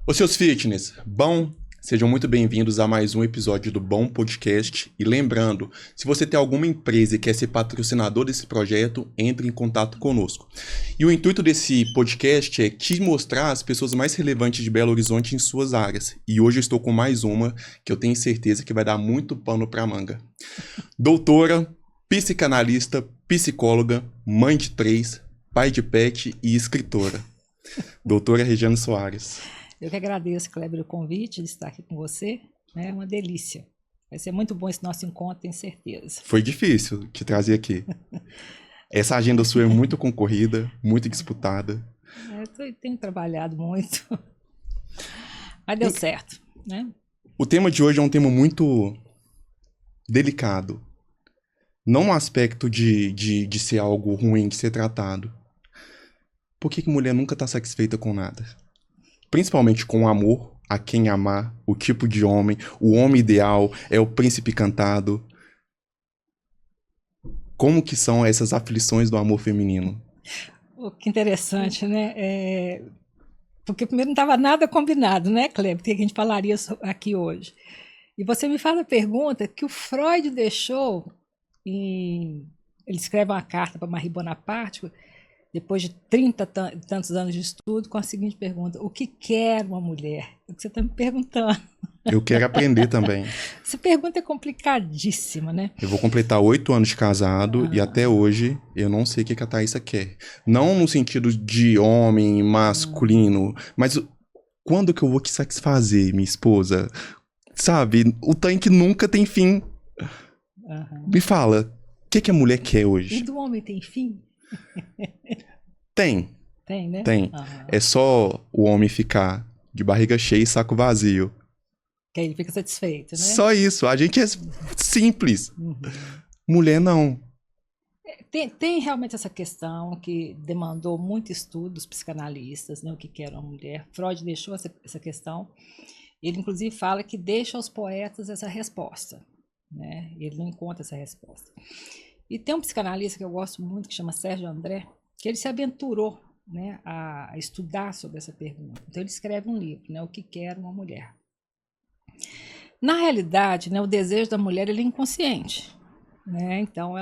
Ô seus fitness, bom? Sejam muito bem-vindos a mais um episódio do Bom Podcast. E lembrando, se você tem alguma empresa e quer ser patrocinador desse projeto, entre em contato conosco. E o intuito desse podcast é te mostrar as pessoas mais relevantes de Belo Horizonte em suas áreas. E hoje eu estou com mais uma que eu tenho certeza que vai dar muito pano pra manga. Doutora, psicanalista, psicóloga, mãe de 3, pai de pet e escritora. Doutora Regiane Soares. Eu que agradeço, Kleber, o convite de estar aqui com você. É uma delícia. Vai ser muito bom esse nosso encontro, tenho certeza. Foi difícil te trazer aqui. Essa agenda sua é muito concorrida, muito disputada. Eu tenho trabalhado muito, mas deu certo, né? O tema de hoje é um tema muito delicado. Não no aspecto de ser algo ruim, de ser tratado. Por que mulher nunca está satisfeita com nada? Principalmente com o amor, a quem amar, o tipo de homem, o homem ideal, é o príncipe cantado. Como que são essas aflições do amor feminino? Que interessante, né? Porque primeiro não estava nada combinado, né, Kleber? Que a gente falaria aqui hoje. E você me faz a pergunta que o Freud deixou ele escreve uma carta para Marie Bonaparte, depois de 30 e tantos anos de estudo, com a seguinte pergunta: o que quer uma mulher? É o que você está me perguntando. Eu quero aprender também. Essa pergunta é complicadíssima, né? Eu vou completar 8 anos de casado e até hoje eu não sei o que a Thaísa quer. Não no sentido de homem, masculino, mas quando que eu vou satisfazer minha esposa? Sabe, o tanque nunca tem fim. Me fala, o que a mulher quer hoje? E do homem tem fim? Tem. Tem, né? Tem. É só o homem ficar de barriga cheia e saco vazio. Que aí ele fica satisfeito, né? Só isso. A gente é simples. Mulher não. Tem realmente essa questão que demandou muito estudo dos psicanalistas, né? O que era uma mulher. Freud deixou essa questão. Ele, inclusive, fala que deixa aos poetas essa resposta, né? Ele não encontra essa resposta. E tem um psicanalista que eu gosto muito, que chama Sérgio André, que ele se aventurou, né, a estudar sobre essa pergunta. Então ele escreve um livro, né, O que quer uma mulher. Na realidade, né, o desejo da mulher ele é inconsciente, né? Então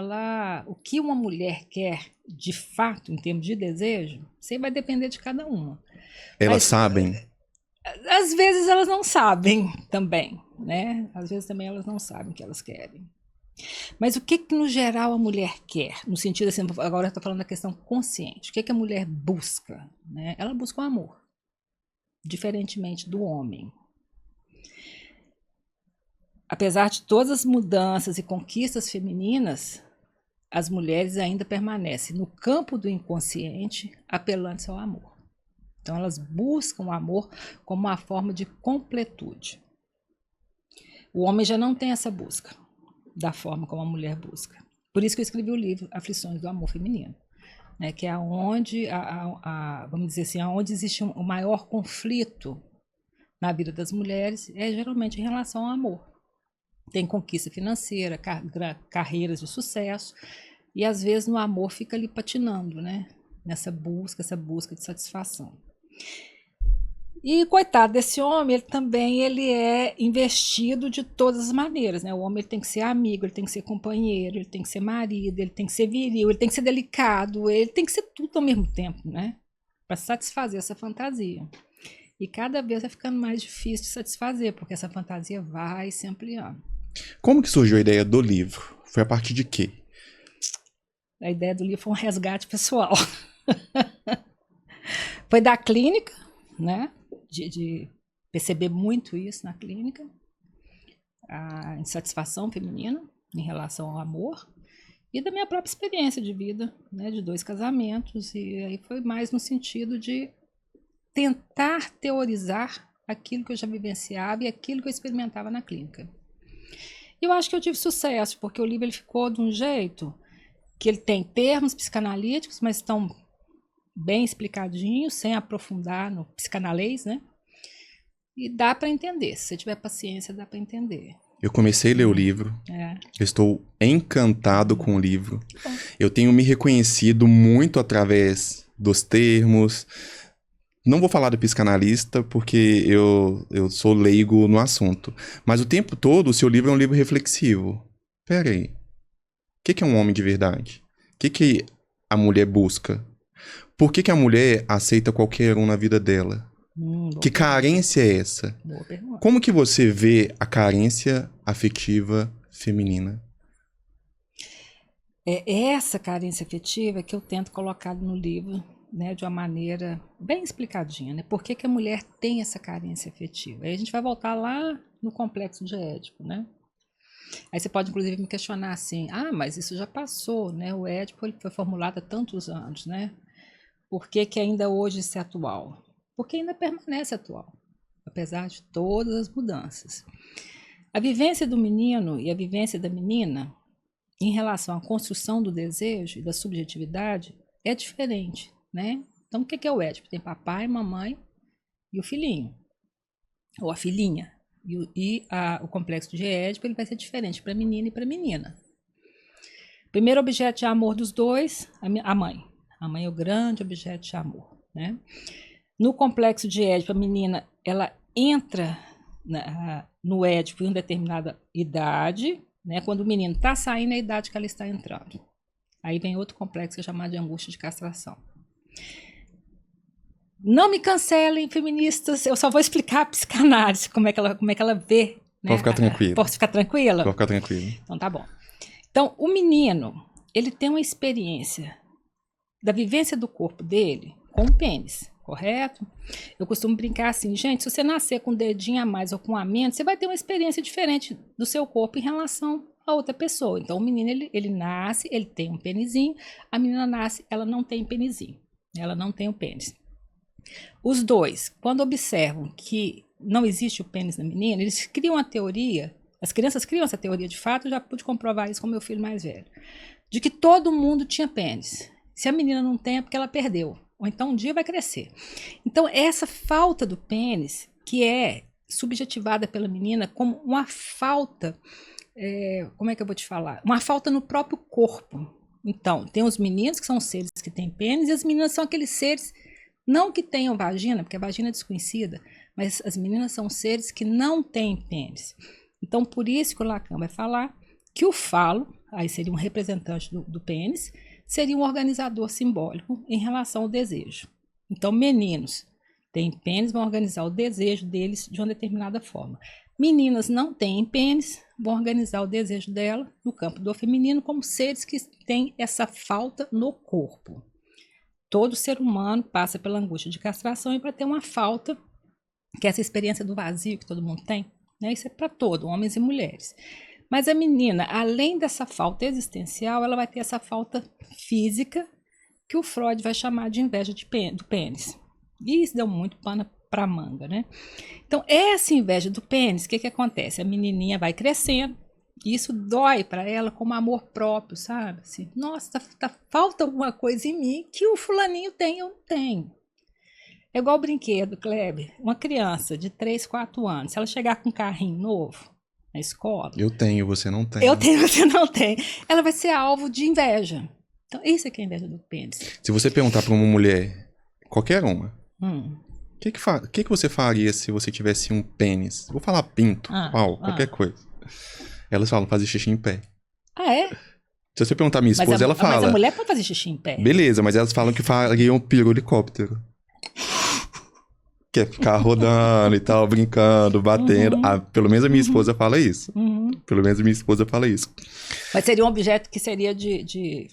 o que uma mulher quer de fato em termos de desejo, isso vai depender de cada uma. Elas sabem? Às vezes elas não sabem também, né? Às vezes também elas não sabem o que elas querem. Mas o que no geral a mulher quer? No sentido assim, agora eu estou falando da questão consciente. O que a mulher busca? Né? Ela busca o amor, diferentemente do homem. Apesar de todas as mudanças e conquistas femininas, as mulheres ainda permanecem no campo do inconsciente, apelando ao amor. Então elas buscam o amor como uma forma de completude. O homem já não tem essa busca da forma como a mulher busca. Por isso que eu escrevi o livro Aflições do Amor Feminino, né, que é onde, vamos dizer assim, onde existe o maior conflito na vida das mulheres, é geralmente em relação ao amor. Tem conquista financeira, carreiras de sucesso, e às vezes no amor fica ali patinando, né, essa busca de satisfação. E coitado desse homem, ele é investido de todas as maneiras, né? O homem ele tem que ser amigo, ele tem que ser companheiro, ele tem que ser marido, ele tem que ser viril, ele tem que ser delicado, ele tem que ser tudo ao mesmo tempo, né? Para satisfazer essa fantasia. E cada vez vai ficando mais difícil de satisfazer, porque essa fantasia vai se ampliando. Como que surgiu a ideia do livro? Foi a partir de quê? A ideia do livro foi um resgate pessoal. Foi da clínica, né? De perceber muito isso na clínica, a insatisfação feminina em relação ao amor, e da minha própria experiência de vida, né, de 2 casamentos, e aí foi mais no sentido de tentar teorizar aquilo que eu já vivenciava e aquilo que eu experimentava na clínica. E eu acho que eu tive sucesso, porque o livro ele ficou de um jeito que ele tem termos psicanalíticos, mas estão bem explicadinho, sem aprofundar no psicanalês, né? E dá para entender. Se você tiver paciência, dá para entender. Eu comecei a ler o livro. Eu estou encantado com o livro. Eu tenho me reconhecido muito através dos termos, Não vou falar do psicanalista, porque eu sou leigo no assunto. Mas o tempo todo, o seu livro é um livro reflexivo. Pera aí. O que é um homem de verdade? O que a mulher busca? Por que a mulher aceita qualquer um na vida dela? Que carência é essa? Boa pergunta. Como que você vê a carência afetiva feminina? É essa carência afetiva que eu tento colocar no livro, né, de uma maneira bem explicadinha, né? Por que a mulher tem essa carência afetiva? Aí a gente vai voltar lá no complexo de Édipo, né? Aí você pode, inclusive, me questionar assim, mas isso já passou, né? O Édipo ele foi formulado há tantos anos, né? Por que ainda hoje isso é atual? Porque ainda permanece atual, apesar de todas as mudanças. A vivência do menino e a vivência da menina em relação à construção do desejo e da subjetividade é diferente, né? Então, o que é o Édipo? Tem papai, mamãe e o filhinho, ou a filhinha. O complexo de Édipo ele vai ser diferente para menino e para menina. Primeiro objeto de amor dos dois, a mãe. A mãe é o grande objeto de amor, né? No complexo de Édipo, a menina ela entra no Édipo em uma determinada idade, né? Quando o menino está saindo, é a idade que ela está entrando. Aí vem outro complexo que é chamado de angústia de castração. Não me cancelem, feministas, eu só vou explicar a psicanálise, como é que ela vê. Né? Pode ficar tranquila. Posso ficar tranquila? Pode ficar tranquila. Então tá bom. Então, o menino, ele tem uma experiência da vivência do corpo dele com o pênis, correto? Eu costumo brincar assim, gente, se você nascer com um dedinho a mais ou com um a menos, você vai ter uma experiência diferente do seu corpo em relação a outra pessoa. Então, o menino, ele nasce, ele tem um penizinho, a menina nasce, ela não tem penizinho, ela não tem o pênis. Os dois, quando observam que não existe o pênis na menina, eles criam a teoria, as crianças criam essa teoria de fato, eu já pude comprovar isso com meu filho mais velho, de que todo mundo tinha pênis. Se a menina não tem, é porque ela perdeu. Ou então um dia vai crescer. Então, essa falta do pênis, que é subjetivada pela menina como uma falta, como é que eu vou te falar? Uma falta no próprio corpo. Então, tem os meninos que são seres que têm pênis, e as meninas são aqueles seres, não que tenham vagina, porque a vagina é desconhecida, mas as meninas são seres que não têm pênis. Então, por isso que o Lacan vai falar que o falo, aí seria um representante do pênis, seria um organizador simbólico em relação ao desejo. Então, meninos têm pênis, vão organizar o desejo deles de uma determinada forma. Meninas não têm pênis, vão organizar o desejo dela no campo do feminino como seres que têm essa falta no corpo. Todo ser humano passa pela angústia de castração e para ter uma falta, que é essa experiência do vazio que todo mundo tem, né? Isso é para todo, homens e mulheres. Mas a menina, além dessa falta existencial, ela vai ter essa falta física, que o Freud vai chamar de inveja do pênis. E isso deu muito pano para manga, né? Então, essa inveja do pênis, o que acontece? A menininha vai crescendo, e isso dói para ela como amor próprio, sabe? Assim, nossa, falta alguma coisa em mim que o fulaninho tem, eu não tenho. É igual o brinquedo, Kleber. Uma criança de 3, 4 anos, se ela chegar com um carrinho novo na escola... Eu tenho, você não tem. Eu tenho, você não tem. Ela vai ser alvo de inveja. Então, isso é que é a inveja do pênis. Se você perguntar para uma mulher, qualquer uma, o que você faria se você tivesse um pênis? Vou falar pinto, pau, qualquer coisa. Elas falam fazer xixi em pé. Ah, é? Se você perguntar a minha esposa, ela fala... Mas a mulher pode fazer xixi em pé. Beleza, mas elas falam que fariam pirulicóptero. Que é ficar rodando e tal, brincando, batendo. Pelo menos a minha esposa fala isso. Pelo menos a minha esposa fala isso. Mas seria um objeto que seria de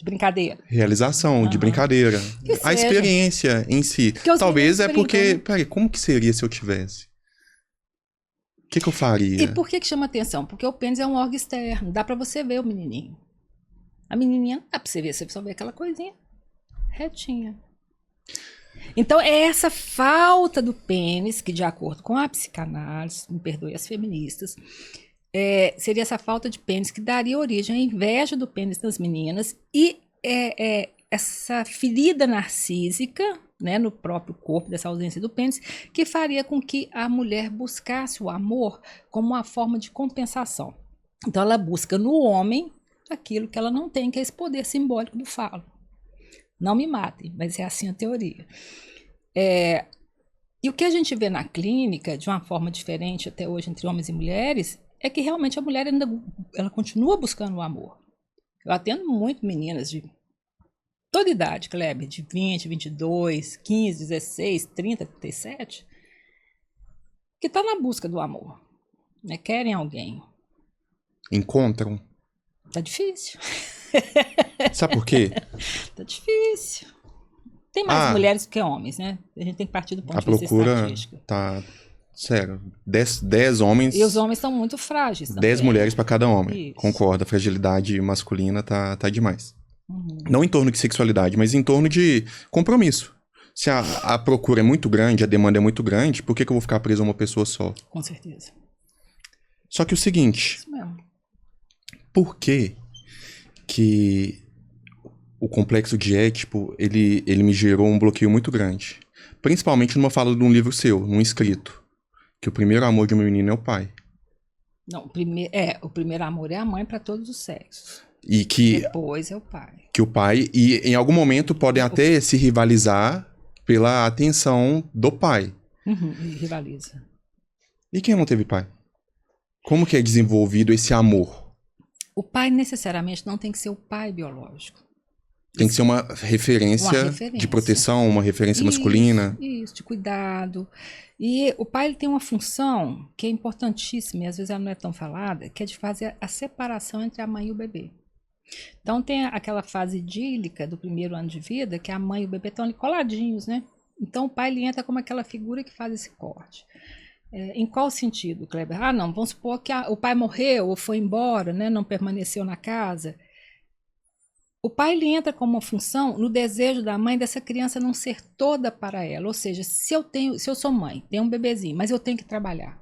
brincadeira. Realização, de brincadeira. A experiência em si. Talvez é porque... Peraí, como que seria se eu tivesse? O que eu faria? E por que chama atenção? Porque o pênis é um órgão externo. Dá pra você ver o menininho. A menininha não dá pra você ver. Você só vê aquela coisinha retinha. Então, é essa falta do pênis, que de acordo com a psicanálise, me perdoe as feministas, seria essa falta de pênis que daria origem à inveja do pênis das meninas e essa ferida narcísica, né, no próprio corpo, dessa ausência do pênis, que faria com que a mulher buscasse o amor como uma forma de compensação. Então, ela busca no homem aquilo que ela não tem, que é esse poder simbólico do falo. Não me matem, mas é assim a teoria. E o que a gente vê na clínica, de uma forma diferente até hoje entre homens e mulheres, é que realmente a mulher ainda ela continua buscando o amor. Eu atendo muito meninas de toda idade, Kleber, de 20, 22, 15, 16, 30, 37, que estão na busca do amor, né? Querem alguém. Encontram. Tá difícil. Sabe por quê? Tá difícil. Tem mais mulheres que homens, né? A gente tem que partir do ponto A de vista procura estatístico. tá... Sério, 10 homens... E os homens estão muito frágeis também. 10 mulheres para cada homem. Isso. Concordo, a fragilidade masculina tá demais. Não em torno de sexualidade, mas em torno de compromisso. Se a procura é muito grande, a demanda é muito grande, por que eu vou ficar preso a uma pessoa só? Com certeza. Só que o seguinte... Isso mesmo. Por que o complexo de Édipo, ele me gerou um bloqueio muito grande? Principalmente numa fala de um livro seu, num escrito. Que o primeiro amor de uma menina é o pai. Não, o primeiro amor é a mãe para todos os sexos. E que... Depois é o pai. Que o pai... E em algum momento podem até se rivalizar pela atenção do pai. E rivaliza. E quem não teve pai? Como que é desenvolvido esse amor? O pai necessariamente não tem que ser o pai biológico. Tem que ser uma referência de proteção, uma referência masculina. Isso, de cuidado. E o pai ele tem uma função que é importantíssima, e às vezes ela não é tão falada, que é de fazer a separação entre a mãe e o bebê. Então tem aquela fase idílica do primeiro ano de vida, que a mãe e o bebê estão ali coladinhos, né? Então o pai ele entra como aquela figura que faz esse corte. Em qual sentido, Kleber? Não, vamos supor que o pai morreu ou foi embora, né? Não permaneceu na casa. O pai ele entra como uma função no desejo da mãe dessa criança não ser toda para ela. Ou seja, se eu sou mãe, tenho um bebezinho, mas eu tenho que trabalhar.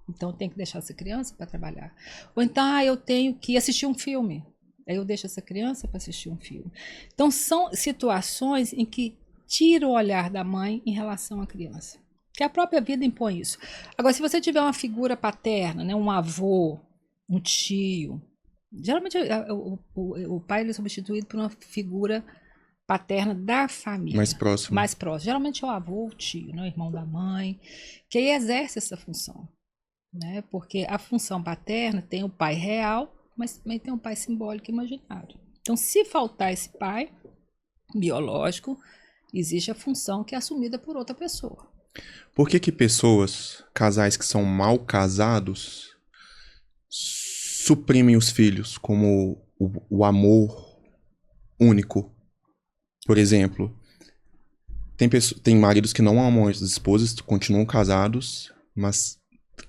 Então eu tenho que deixar essa criança para trabalhar. Ou então eu tenho que assistir um filme. Aí eu deixo essa criança para assistir um filme. Então são situações em que tira o olhar da mãe em relação à criança. Que a própria vida impõe isso. Agora, se você tiver uma figura paterna, né, um avô, um tio... Geralmente o pai ele é substituído por uma figura paterna da família. Mais próximo. Mais próximo. Geralmente é o avô, o tio, né, o irmão da mãe, que aí exerce essa função. Né? Porque a função paterna tem o pai real, mas também tem um pai simbólico e imaginário. Então, se faltar esse pai biológico, existe a função que é assumida por outra pessoa. Por que casais que são mal casados, suprimem os filhos como o amor único? Por exemplo, tem maridos que não amam as esposas, continuam casados, mas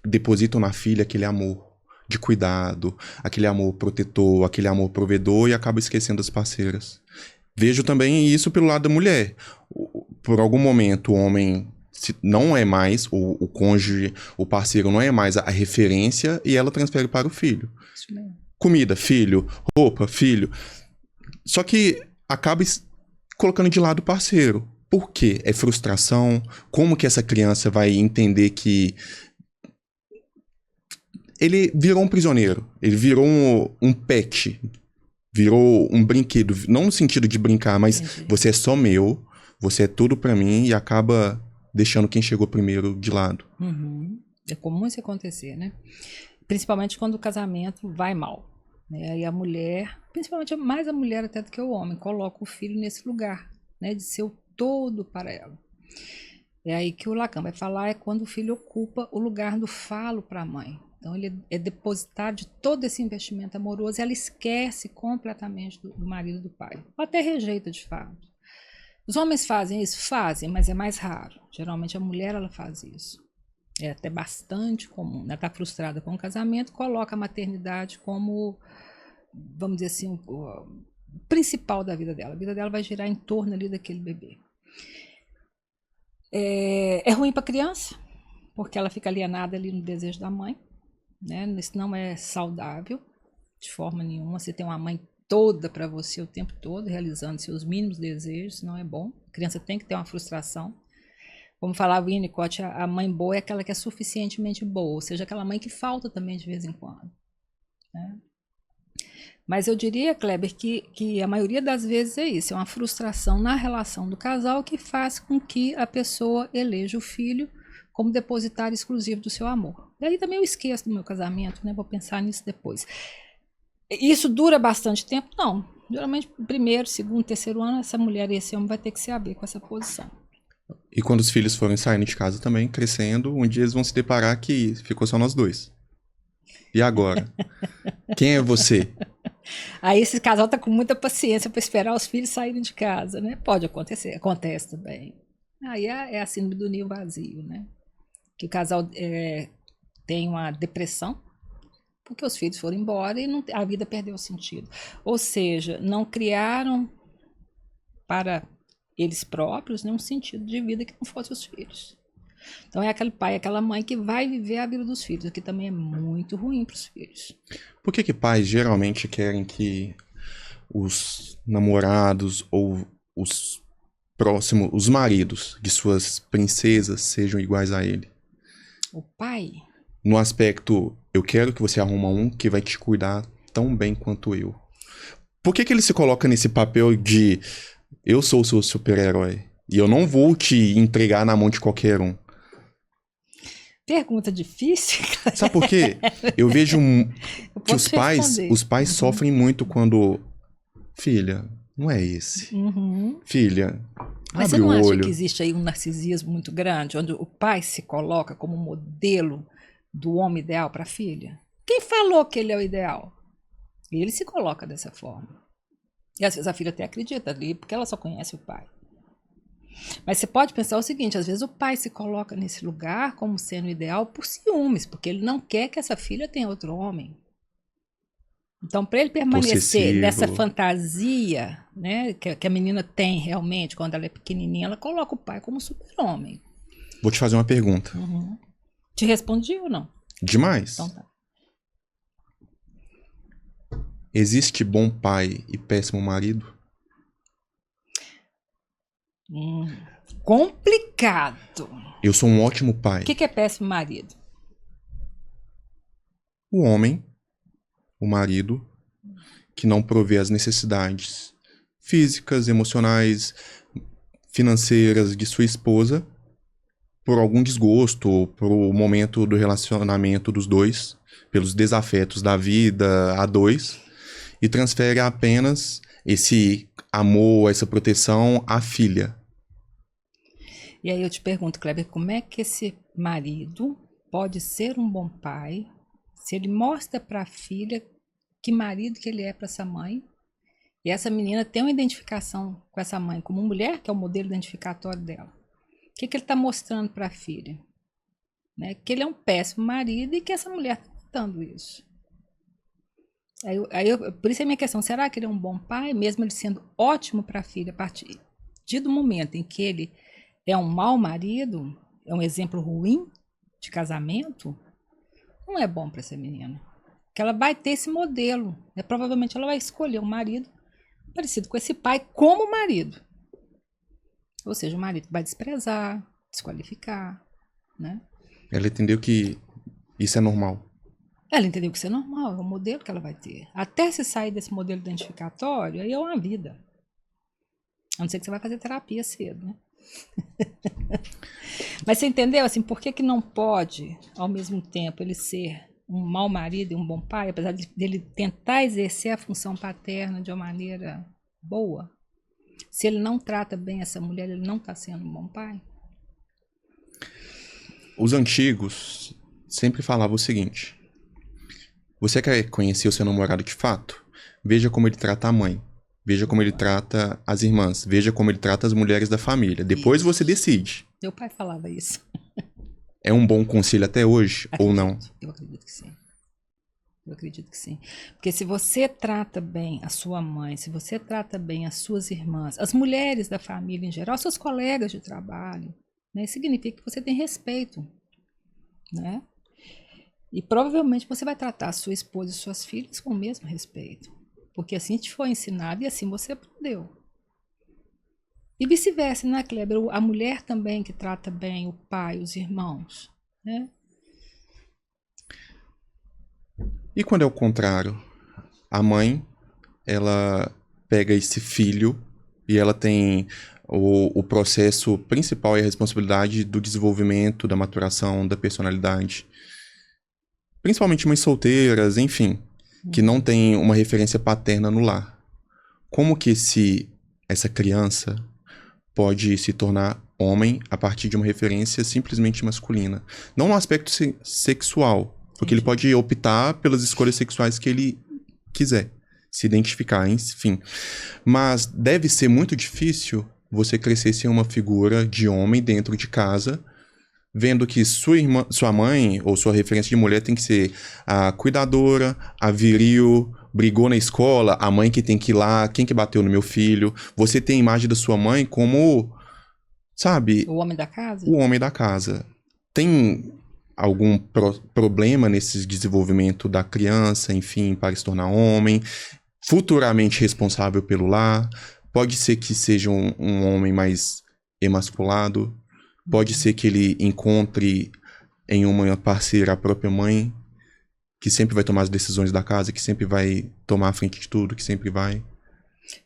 depositam na filha aquele amor de cuidado, aquele amor protetor, aquele amor provedor e acabam esquecendo as parceiras. Vejo também isso pelo lado da mulher. Por algum momento o homem não é mais, o cônjuge, o parceiro não é mais a referência e ela transfere para o filho. Isso mesmo. Comida, filho. Roupa, filho. Só que acaba colocando de lado o parceiro. Por quê? É frustração? Como que essa criança vai entender que ele virou um prisioneiro? Ele virou um pet. Virou um brinquedo. Não no sentido de brincar, mas entendi. Você é só meu, você é tudo pra mim e acaba deixando quem chegou primeiro de lado. É comum isso acontecer, né? Principalmente quando o casamento vai mal. Né? E a mulher, principalmente mais a mulher até do que o homem, coloca o filho nesse lugar, né? De ser o todo para ela. É aí que o Lacan vai falar, é quando o filho ocupa o lugar do falo para a mãe. Então ele é depositário de todo esse investimento amoroso e ela esquece completamente do marido e do pai. Ou até rejeita de fato. Os homens fazem isso? Fazem, mas é mais raro. Geralmente a mulher ela faz isso. É até bastante comum. Ela está frustrada com o casamento, coloca a maternidade como, vamos dizer assim, o principal da vida dela. A vida dela vai girar em torno ali daquele bebê. É ruim para a criança, porque ela fica alienada ali no desejo da mãe. Né? Isso não é saudável de forma nenhuma. Você tem uma mãe toda para você o tempo todo, realizando seus mínimos desejos, não é bom. A criança tem que ter uma frustração. Como falava o Winnicott, a mãe boa é aquela que é suficientemente boa, ou seja, aquela mãe que falta também de vez em quando. Né? Mas eu diria, Kleber, que a maioria das vezes é isso, é uma frustração na relação do casal que faz com que a pessoa eleja o filho como depositário exclusivo do seu amor. E aí também eu esqueço do meu casamento, né? Vou pensar nisso depois. Isso dura bastante tempo? Não. Geralmente, primeiro, segundo, terceiro ano, essa mulher e esse homem vai ter que se haver com essa posição. E quando os filhos forem saindo de casa também, crescendo, um dia eles vão se deparar que ficou só nós dois. E agora? Quem é você? Aí esse casal tá com muita paciência para esperar os filhos saírem de casa, né? Pode acontecer, acontece também. Aí é a síndrome do ninho vazio, né? Que o casal tem uma depressão porque os filhos foram embora e a vida perdeu o sentido. Ou seja, não criaram para eles próprios, né, um sentido de vida que não fosse os filhos. Então é aquele pai, aquela mãe que vai viver a vida dos filhos, o que também é muito ruim para os filhos. Por que pais geralmente querem que os namorados ou os próximos, os maridos de suas princesas sejam iguais a ele? O pai? No aspecto, eu quero que você arruma um que vai te cuidar tão bem quanto eu. Por que ele se coloca nesse papel de eu sou o seu super-herói e eu não vou te entregar na mão de qualquer um? Pergunta difícil. Sabe por quê? Eu vejo que os pais sofrem muito quando... Filha, não é esse. Filha, mas abre o olho. Mas você não acha que existe aí um narcisismo muito grande, onde o pai se coloca como modelo do homem ideal para a filha? Quem falou que ele é o ideal? Ele se coloca dessa forma. E às vezes a filha até acredita ali, porque ela só conhece o pai. Mas você pode pensar o seguinte, às vezes o pai se coloca nesse lugar como sendo ideal por ciúmes, porque ele não quer que essa filha tenha outro homem. Então, para ele permanecer nessa fantasia, né, que a menina tem realmente, quando ela é pequenininha, ela coloca o pai como super-homem. Vou te fazer uma pergunta. Te respondi ou não? Demais. Então tá. Existe bom pai e péssimo marido? Complicado. Eu sou um ótimo pai. O que é péssimo marido? O homem, o marido, que não provê as necessidades físicas, emocionais, financeiras de sua esposa por algum desgosto, por o momento do relacionamento dos dois, pelos desafetos da vida a dois, e transfere apenas esse amor, essa proteção à filha. E aí eu te pergunto, Kleber, como é que esse marido pode ser um bom pai se ele mostra para a filha que marido que ele é para essa mãe, e essa menina tem uma identificação com essa mãe como mulher, que é o modelo identificatório dela? O que ele está mostrando para a filha? Né? Que ele é um péssimo marido e que essa mulher está notando isso. Por isso é a minha questão, será que ele é um bom pai, mesmo ele sendo ótimo para a filha, a partir do momento em que ele é um mau marido, é um exemplo ruim de casamento? Não é bom para essa menina. Porque ela vai ter esse modelo, né? Provavelmente ela vai escolher um marido parecido com esse pai como marido. Ou seja, o marido vai desprezar, desqualificar, né? Ela entendeu que isso é normal. Ela entendeu que isso é normal, é o modelo que ela vai ter. Até se sair desse modelo identificatório, aí é uma vida. A não ser que você vai fazer terapia cedo, né? Mas você entendeu, assim, por que não pode, ao mesmo tempo, ele ser um mau marido e um bom pai, apesar dele tentar exercer a função paterna de uma maneira boa? Se ele não trata bem essa mulher, ele não está sendo um bom pai? Os antigos sempre falavam o seguinte: você quer conhecer o seu namorado de fato? Veja como ele trata a mãe. Veja como ele trata as irmãs. Veja como ele trata as mulheres da família. Depois você decide. Meu pai falava isso. É um bom conselho até hoje ou não? Eu acredito que sim. Eu acredito que sim. Porque se você trata bem a sua mãe, se você trata bem as suas irmãs, as mulheres da família em geral, seus colegas de trabalho, né, significa que você tem respeito, né? E provavelmente você vai tratar a sua esposa e suas filhas com o mesmo respeito. Porque assim te foi ensinado e assim você aprendeu. E vice-versa, né, Kleber? A mulher também que trata bem o pai, os irmãos, né? E quando é o contrário? A mãe ela pega esse filho e ela tem o processo principal e a responsabilidade do desenvolvimento, da maturação, da personalidade. Principalmente mães solteiras, enfim, que não tem uma referência paterna no lar. Como que essa criança pode se tornar homem a partir de uma referência simplesmente masculina? Não no aspecto sexual, porque ele pode optar pelas escolhas sexuais que ele quiser, se identificar, enfim. Mas deve ser muito difícil você crescer sem uma figura de homem dentro de casa, vendo que sua mãe ou sua referência de mulher tem que ser a cuidadora, a viril, brigou na escola, a mãe que tem que ir lá, quem que bateu no meu filho. Você tem a imagem da sua mãe como, sabe? O homem da casa? O homem da casa. Tem algum problema nesse desenvolvimento da criança, enfim, para se tornar homem, futuramente responsável pelo lar? Pode ser que seja um homem mais emasculado. Pode ser que ele encontre em uma parceira a própria mãe, que sempre vai tomar as decisões da casa, que sempre vai tomar a frente de tudo, que sempre vai...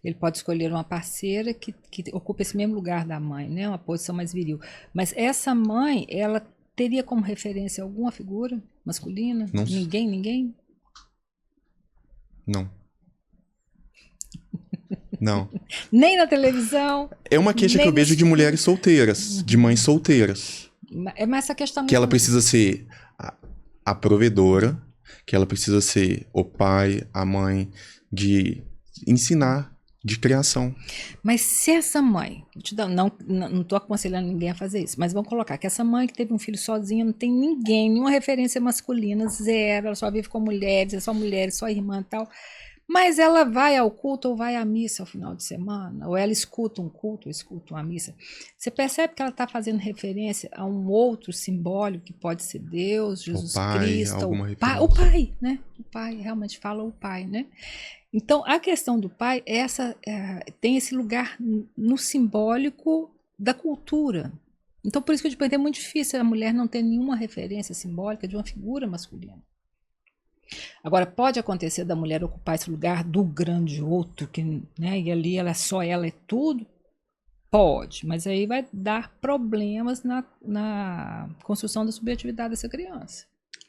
Ele pode escolher uma parceira que ocupa esse mesmo lugar da mãe, né? Uma posição mais viril. Mas essa mãe, ela teria como referência alguma figura masculina? Não. Ninguém? Não. Não. Nem na televisão? É uma queixa que eu vejo de mulheres solteiras, de mães solteiras. Mas essa questão... Que ela precisa ser a provedora, que ela precisa ser o pai, a mãe, de ensinar, de criação. Mas se essa mãe, não estou aconselhando ninguém a fazer isso, mas vamos colocar que essa mãe que teve um filho sozinha, não tem ninguém, nenhuma referência masculina, zero, ela só vive com mulheres, só irmã e tal, mas ela vai ao culto ou vai à missa ao final de semana, ou ela escuta um culto ou escuta uma missa. Você percebe que ela está fazendo referência a um outro simbólico que pode ser Deus, Jesus Cristo, o pai, né? O pai, realmente fala o pai, né? Então, a questão do pai tem esse lugar no simbólico da cultura. Então, por isso que eu te perguntei, é muito difícil a mulher não ter nenhuma referência simbólica de uma figura masculina. Agora, pode acontecer da mulher ocupar esse lugar do grande outro, né, e ali ela é tudo? Pode, mas aí vai dar problemas na construção da subjetividade dessa criança.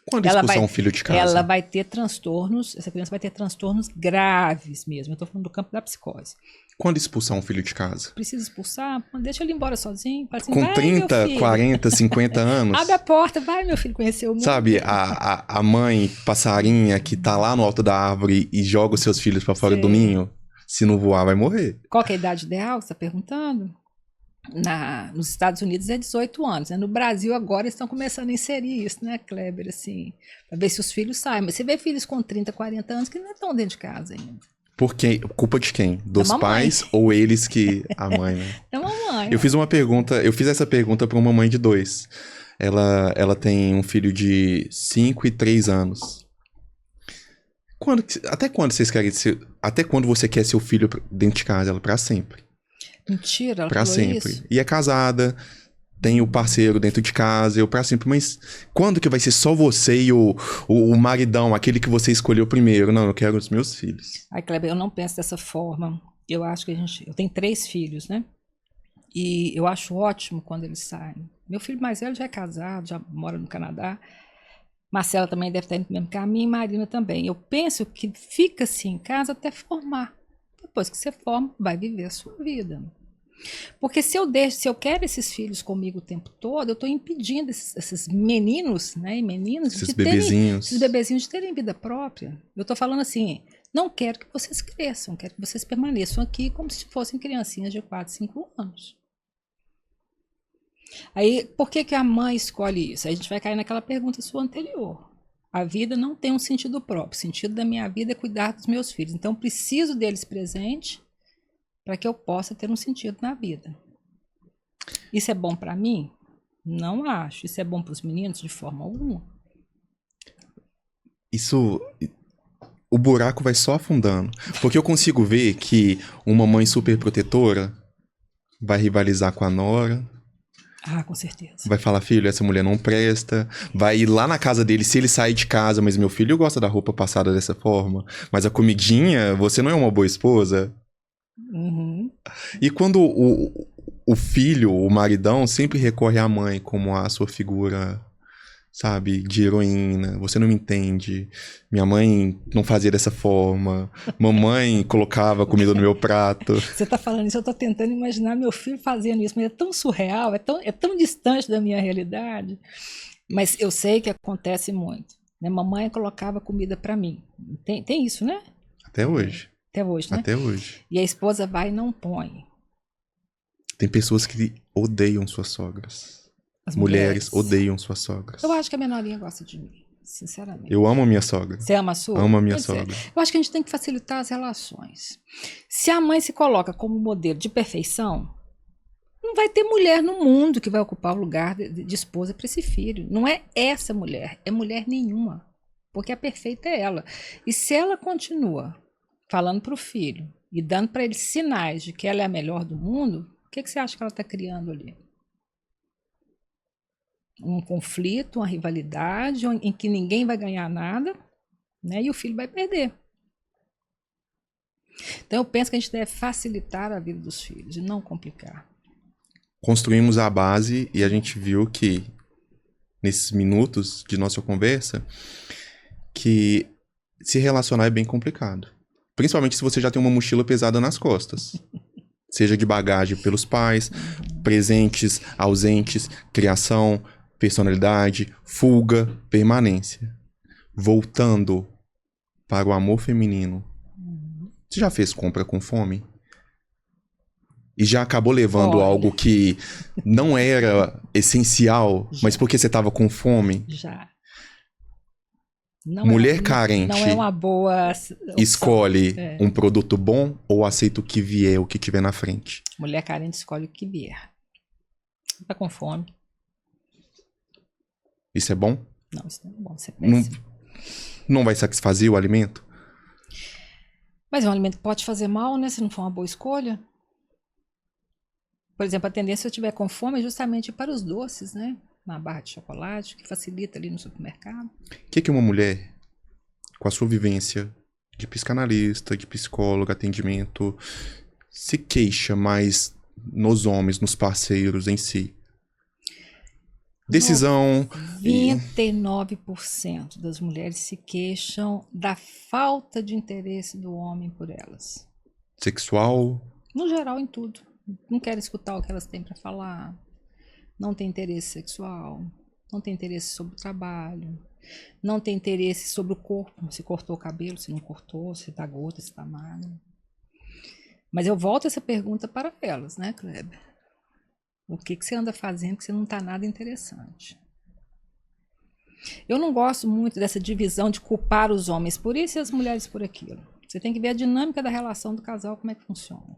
Quando expulsar um filho de casa? Ela vai ter transtornos, essa criança vai ter transtornos graves mesmo. Eu estou falando do campo da psicose. Quando expulsar um filho de casa? Precisa expulsar? Deixa ele embora sozinho. Assim, com 30, 40, 50 anos? Abre a porta, vai meu filho conhecer o mundo. Sabe, a mãe passarinha que tá lá no alto da árvore e joga os seus filhos para fora do ninho, se não voar vai morrer. Qual que é a idade ideal, você está perguntando? Nos Estados Unidos é 18 anos, né? No Brasil agora estão começando a inserir isso, né, Kleber, assim, para ver se os filhos saem. Mas você vê filhos com 30, 40 anos que não estão dentro de casa ainda. Por quem? Culpa de quem? Dos pais ou eles que... A mãe, né? Da mamãe. Eu fiz essa pergunta para uma mãe de 2. Ela tem um filho de 5 e 3 anos. Até quando vocês querem até quando você quer seu filho dentro de casa? Ela, pra sempre. Mentira, ela pra falou sempre. Isso? E é casada, tem o parceiro dentro de casa, eu pra sempre. Mas quando que vai ser só você e o maridão, aquele que você escolheu primeiro? Não, eu quero os meus filhos. Ai, Kleber, eu não penso dessa forma. Eu acho que eu tenho 3 filhos, né? E eu acho ótimo quando eles saem. Meu filho mais velho já é casado, já mora no Canadá. Marcela também deve estar indo no mesmo caminho, e Marina também. Eu penso que fica assim em casa até formar. Depois que você forma, vai viver a sua vida. Porque se eu quero esses filhos comigo o tempo todo, eu estou impedindo esses meninos, né, e meninas, esses bebezinhos de terem vida própria. Eu estou falando assim, não quero que vocês cresçam, quero que vocês permaneçam aqui como se fossem criancinhas de 4, 5 anos. Aí, por que a mãe escolhe isso? Aí a gente vai cair naquela pergunta sua anterior. A vida não tem um sentido próprio. O sentido da minha vida é cuidar dos meus filhos. Então, eu preciso deles presentes para que eu possa ter um sentido na vida. Isso é bom para mim? Não acho. Isso é bom para os meninos de forma alguma. O buraco vai só afundando. Porque eu consigo ver que uma mãe super protetora vai rivalizar com a nora. Ah, com certeza. Vai falar, filho, essa mulher não presta. Vai ir lá na casa dele, se ele sair de casa, mas meu filho gosta da roupa passada dessa forma. Mas a comidinha, você não é uma boa esposa. Uhum. E quando o filho, o maridão, sempre recorre à mãe como a sua figura, sabe, de heroína. Você não me entende. Minha mãe não fazia dessa forma. Mamãe colocava comida no meu prato. Você tá falando isso, eu tô tentando imaginar meu filho fazendo isso, mas é tão surreal, é tão distante da minha realidade. Mas eu sei que acontece muito. Né? Mamãe colocava comida para mim. Tem isso, né? Até hoje. Até hoje, né? Até hoje. E a esposa vai e não põe. Tem pessoas que odeiam suas sogras. As Mulheres odeiam suas sogras. Eu acho que a menorinha gosta de mim, sinceramente. Eu amo a minha sogra. Você ama a sua? Amo a minha Pois é. sogra. Eu acho que a gente tem que facilitar as relações. Se a mãe se coloca como modelo de perfeição, não vai ter mulher no mundo que vai ocupar o lugar de esposa para esse filho. Não é essa mulher, é mulher nenhuma. Porque a perfeita é ela. E se ela continua falando para o filho e dando para ele sinais de que ela é a melhor do mundo, o que você acha que ela está criando ali? Um conflito, uma rivalidade em que ninguém vai ganhar nada, né? E o filho vai perder. Então eu penso que a gente deve facilitar a vida dos filhos e não complicar. Construímos a base e a gente viu que, nesses minutos de nossa conversa, que se relacionar é bem complicado. Principalmente se você já tem uma mochila pesada nas costas. Seja de bagagem pelos pais, presentes, ausentes, criação, personalidade, fuga, permanência. Voltando para o amor feminino. Você já fez compra com fome? E já acabou levando algo que não era essencial, mas porque você estava com fome? Já. Mulher carente não é uma boa opção. Escolhe um produto bom ou aceita o que vier, o que tiver na frente? Mulher carente escolhe o que vier. Tá com fome. Isso é bom? Não, isso não é bom. Isso é péssimo. Não vai satisfazer o alimento? Mas um alimento pode fazer mal, né? Se não for uma boa escolha. Por exemplo, a tendência se eu tiver com fome é justamente para os doces, né? Uma barra de chocolate, que facilita ali no supermercado. O que uma mulher, com a sua vivência de psicanalista, de psicóloga, atendimento, se queixa mais nos homens, nos parceiros em si? Decisão... 29% das mulheres se queixam da falta de interesse do homem por elas. Sexual? No geral, em tudo. Não querem escutar o que elas têm para falar. Não tem interesse sexual. Não tem interesse sobre o trabalho. Não tem interesse sobre o corpo. Se cortou o cabelo, se não cortou, se tá gorda, se tá magra. Mas eu volto essa pergunta para elas, né, Kleber? O que você anda fazendo que você não tá nada interessante? Eu não gosto muito dessa divisão de culpar os homens por isso e as mulheres por aquilo. Você tem que ver a dinâmica da relação do casal, como é que funciona.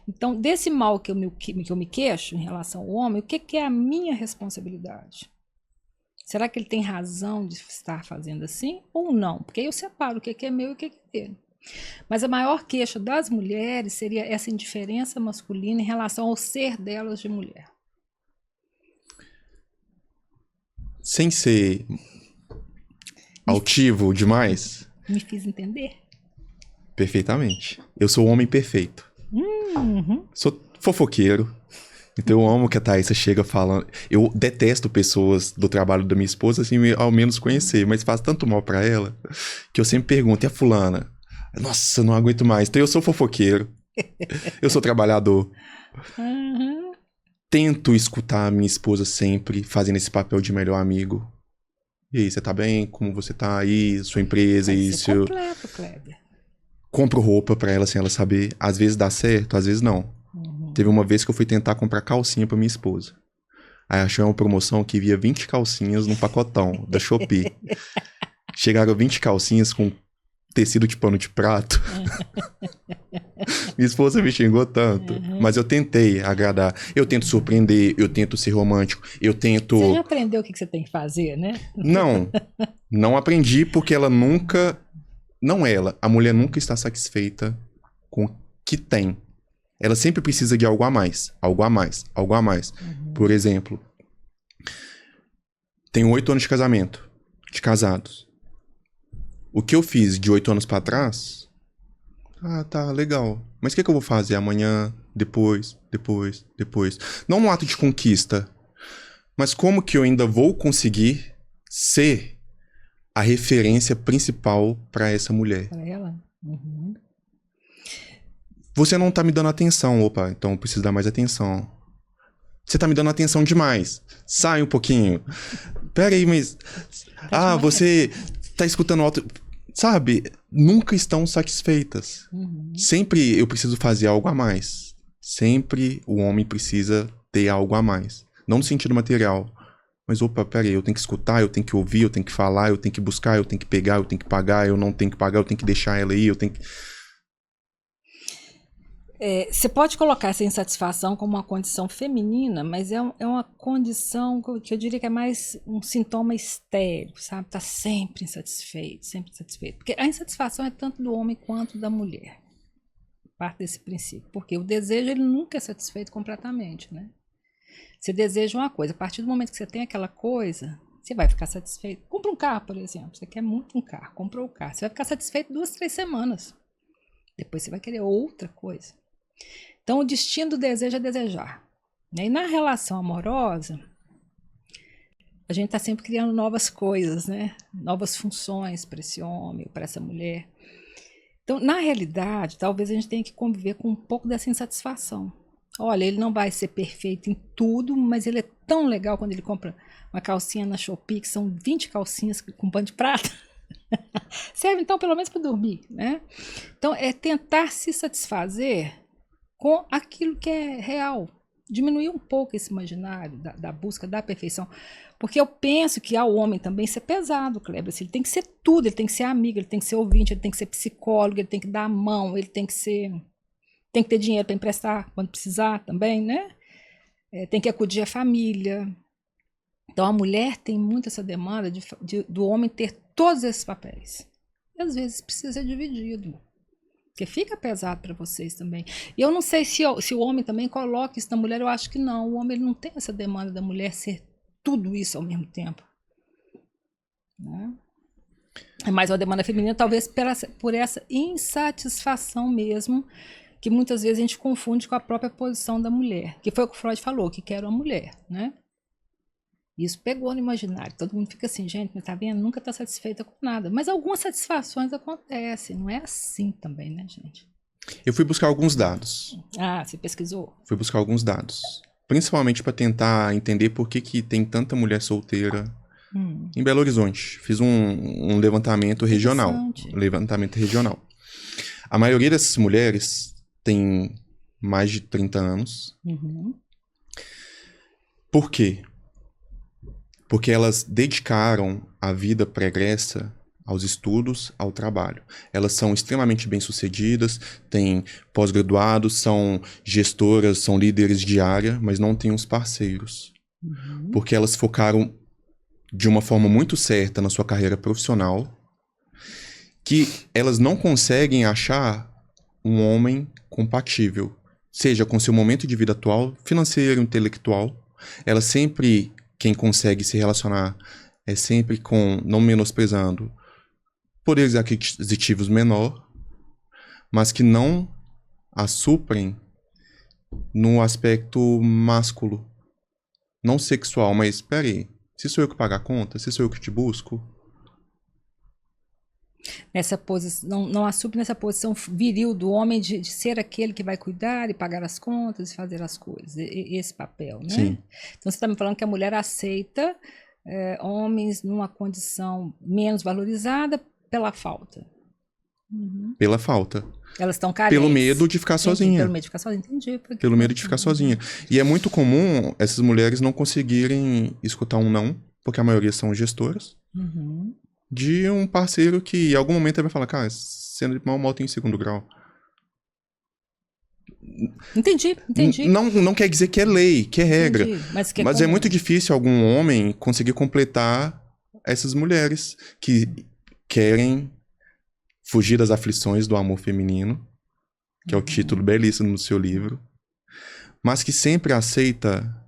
Então, desse mal que eu me queixo em relação ao homem, o que é a minha responsabilidade? Será que ele tem razão de estar fazendo assim ou não? Porque aí eu separo o que é meu e o que é dele. Mas a maior queixa das mulheres seria essa indiferença masculina em relação ao ser delas de mulher. Sem ser altivo demais? Me fiz entender? Perfeitamente. Eu sou o homem perfeito. Uhum. Sou fofoqueiro. Então eu amo que a Thaísa chega falando... Eu detesto pessoas do trabalho da minha esposa, assim, ao menos conhecer. Mas faz tanto mal pra ela, que eu sempre pergunto, e a fulana? Nossa, não aguento mais. Então eu sou fofoqueiro. Eu sou trabalhador. Uhum. Tento escutar a minha esposa sempre, fazendo esse papel de melhor amigo. E aí, você tá bem? Como você tá aí? Sua empresa, isso... completo, Kleber. Compro roupa pra ela sem ela saber. Às vezes dá certo, às vezes não. Uhum. Teve uma vez que eu fui tentar comprar calcinha pra minha esposa. Aí achei uma promoção que via 20 calcinhas num pacotão da Shopee. Chegaram 20 calcinhas com tecido de pano de prato. Minha esposa me xingou tanto. Mas eu tentei agradar. Eu tento surpreender, eu tento ser romântico, eu tento... Você já aprendeu o que você tem que fazer, né? Não aprendi porque ela nunca... Não ela, a mulher nunca está satisfeita com o que tem. Ela sempre precisa de algo a mais, algo a mais, algo a mais. Por exemplo, tenho 8 anos de casamento, de casados. O que eu fiz de 8 anos pra trás... Ah, tá, legal. Mas o que eu vou fazer amanhã, depois? Não um ato de conquista, mas como que eu ainda vou conseguir ser a referência principal pra essa mulher? Para ela? Você não tá me dando atenção. Opa, então eu preciso dar mais atenção. Você tá me dando atenção demais. Sai um pouquinho. Pera aí, mas... Ah, você tá escutando alto... Sabe? Nunca estão satisfeitas. Sempre eu preciso fazer algo a mais. Sempre o homem precisa ter algo a mais. Não no sentido material. Mas, opa, pera aí, eu tenho que escutar, eu tenho que ouvir, eu tenho que falar, eu tenho que buscar, eu tenho que pegar, eu tenho que pagar, eu não tenho que pagar, eu tenho que deixar ela aí, eu tenho que... Você pode colocar essa insatisfação como uma condição feminina, mas é uma condição que eu diria que é mais um sintoma estéril, sabe? Tá sempre insatisfeito, sempre insatisfeito. Porque a insatisfação é tanto do homem quanto da mulher. Parte desse princípio. Porque o desejo, ele nunca é satisfeito completamente, né? Você deseja uma coisa, a partir do momento que você tem aquela coisa, você vai ficar satisfeito. Compra um carro, por exemplo. Você quer muito um carro, comprou o carro. Você vai ficar satisfeito 2, 3 semanas. Depois você vai querer outra coisa. Então, o destino do desejo é desejar. E na relação amorosa, a gente está sempre criando novas coisas, né? Novas funções para esse homem, para essa mulher. Então, na realidade, talvez a gente tenha que conviver com um pouco dessa insatisfação. Olha, ele não vai ser perfeito em tudo, mas ele é tão legal quando ele compra uma calcinha na Shopee, que são 20 calcinhas com pano de prata. Serve, então, pelo menos para dormir, né? Então, é tentar se satisfazer com aquilo que é real. Diminuir um pouco esse imaginário da busca da perfeição. Porque eu penso que ao homem também ser pesado, Kleber. Assim, ele tem que ser tudo, ele tem que ser amigo, ele tem que ser ouvinte, ele tem que ser psicólogo, ele tem que dar a mão, ele tem que ter dinheiro para emprestar quando precisar também, né? Tem que acudir a família. Então a mulher tem muito essa demanda do homem ter todos esses papéis. E às vezes precisa ser dividido. Porque fica pesado para vocês também. E eu não sei se o homem também coloca isso na mulher, eu acho que não. O homem ele não tem essa demanda da mulher ser tudo isso ao mesmo tempo. Né? É mais uma demanda feminina, talvez por essa insatisfação mesmo, que muitas vezes a gente confunde com a própria posição da mulher. Que foi o que o Freud falou, que quer uma mulher, né? Isso pegou no imaginário. Todo mundo fica assim, gente, mas tá vendo? Nunca tá satisfeita com nada. Mas algumas satisfações acontecem. Não é assim também, né, gente? Eu fui buscar alguns dados. Ah, você pesquisou? Fui buscar alguns dados. Principalmente para tentar entender por que tem tanta mulher solteira em Belo Horizonte. Fiz um levantamento regional. A maioria dessas mulheres tem mais de 30 anos. Por quê? Porque elas dedicaram a vida pregressa aos estudos, ao trabalho. Elas são extremamente bem-sucedidas, têm pós-graduados, são gestoras, são líderes de área, mas não têm os parceiros. Porque elas focaram de uma forma muito certa na sua carreira profissional, que elas não conseguem achar um homem compatível, seja com seu momento de vida atual, financeiro, intelectual. Elas sempre... Quem consegue se relacionar é sempre com, não menosprezando, poderes aquisitivos menor, mas que não a suprem no aspecto másculo. Não sexual, mas espera aí, se sou eu que pago a conta, se sou eu que te busco... Nessa posição, não assume nessa posição viril do homem de ser aquele que vai cuidar e pagar as contas e fazer as coisas, esse papel, né? Sim. Então você está me falando que a mulher aceita homens numa condição menos valorizada pela falta. Pela falta. Elas estão carentes. Pelo medo de ficar sozinha. Pelo medo de ficar sozinha, entendi. Pelo medo de ficar sozinha. E é muito comum essas mulheres não conseguirem escutar um não, porque a maioria são gestoras. De um parceiro que em algum momento vai falar, cara, sendo mal moto em segundo grau. Entendi. Não quer dizer que é lei, que é regra. Entendi, mas é muito difícil algum homem conseguir completar essas mulheres que querem fugir das aflições do amor feminino que é o título belíssimo no seu livro, mas que sempre aceita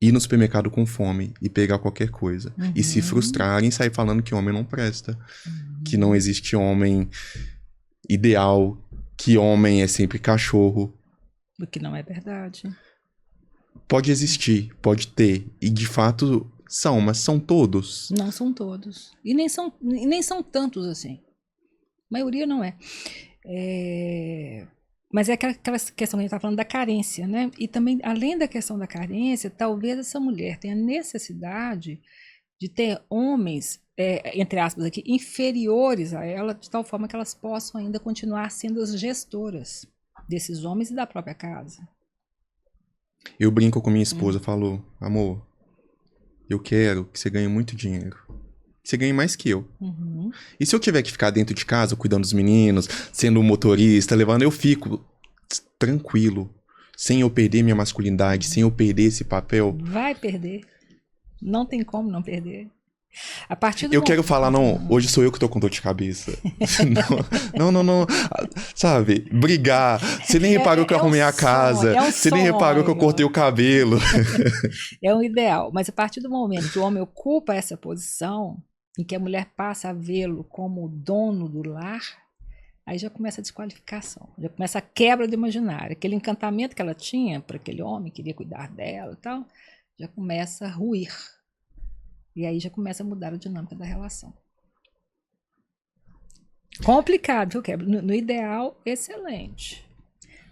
ir no supermercado com fome e pegar qualquer coisa. E se frustrarem e sair falando que homem não presta. Que não existe homem ideal, que homem é sempre cachorro. O que não é verdade. Pode existir, pode ter. E de fato são, mas são todos. Não são todos. E nem são tantos assim. A maioria não é. Mas é aquela questão que a gente está falando da carência, né? E também, além da questão da carência, talvez essa mulher tenha necessidade de ter homens, entre aspas aqui, inferiores a ela, de tal forma que elas possam ainda continuar sendo as gestoras desses homens e da própria casa. Eu brinco com minha esposa, falo, amor, eu quero que você ganhe muito dinheiro. Que você ganhe mais que eu. E se eu tiver que ficar dentro de casa, cuidando dos meninos, sendo um motorista, levando, eu fico tranquilo. Sem eu perder minha masculinidade, sem eu perder esse papel. Vai perder. Não tem como não perder. A partir do eu quero falar, não, hoje sou eu que tô com dor de cabeça. não. Sabe, brigar. Você nem reparou que eu arrumei a casa. Você nem reparou que eu cortei o cabelo. É um ideal. Mas a partir do momento que o homem ocupa essa posição, em que a mulher passa a vê-lo como dono do lar, aí já começa a desqualificação, já começa a quebra do imaginário. Aquele encantamento que ela tinha para aquele homem, queria cuidar dela e tal, já começa a ruir. E aí já começa a mudar a dinâmica da relação. Complicado, viu, Quebra? No ideal, excelente.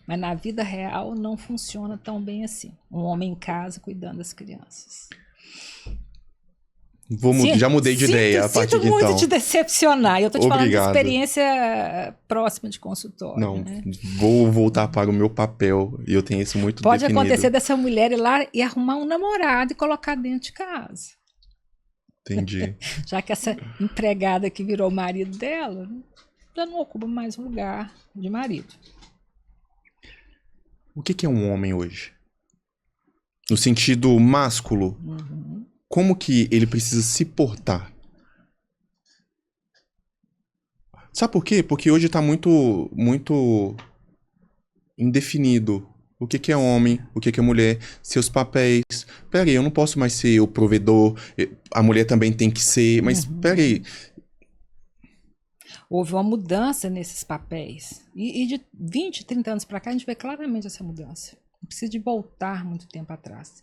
Mas na vida real não funciona tão bem assim. Um homem em casa cuidando das crianças. Já mudei de ideia a partir de então. Sinto muito te decepcionar. Eu estou te falando de experiência próxima de consultório. Não, né? Vou voltar para o meu papel. E eu tenho isso muito Pode definido. acontecer dessa mulher ir lá e arrumar um namorado e colocar dentro de casa. Entendi. Já que essa empregada que virou marido dela, já não ocupa mais um lugar de marido. O que é um homem hoje? No sentido másculo. Como que ele precisa se portar? Sabe por quê? Porque hoje tá muito indefinido. O que é homem? O que é mulher? Seus papéis. Peraí, eu não posso mais ser o provedor. A mulher também tem que ser. Mas peraí. Houve uma mudança nesses papéis. E de 20, 30 anos para cá, a gente vê claramente essa mudança. Não precisa de voltar muito tempo atrás.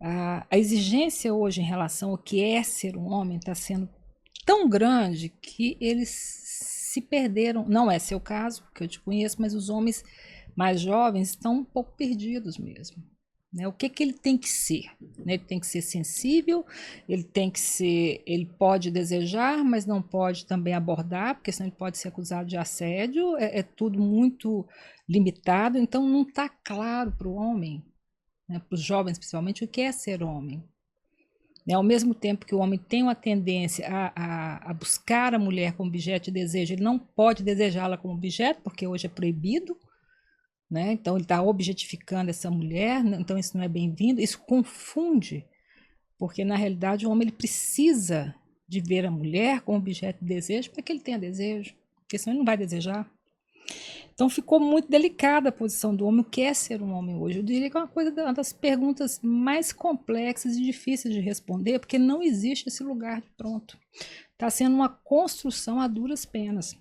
A exigência hoje em relação ao que é ser um homem está sendo tão grande que eles se perderam. Não é seu caso, porque eu te conheço, mas os homens mais jovens estão um pouco perdidos mesmo. Né? O que ele tem que ser? Né? Ele tem que ser sensível, ele pode desejar, mas não pode também abordar, porque senão ele pode ser acusado de assédio. É tudo muito limitado, então não está claro para o homem, né, para os jovens principalmente, o que é ser homem. Né, ao mesmo tempo que o homem tem uma tendência a buscar a mulher como objeto de desejo, ele não pode desejá-la como objeto, porque hoje é proibido, né? Então ele está objetificando essa mulher, então isso não é bem-vindo, isso confunde, porque na realidade o homem ele precisa de ver a mulher como objeto de desejo para que ele tenha desejo, porque senão ele não vai desejar. Então ficou muito delicada a posição do homem, o que é ser um homem hoje. Eu diria que é uma das perguntas mais complexas e difíceis de responder, porque não existe esse lugar de pronto. Está sendo uma construção a duras penas.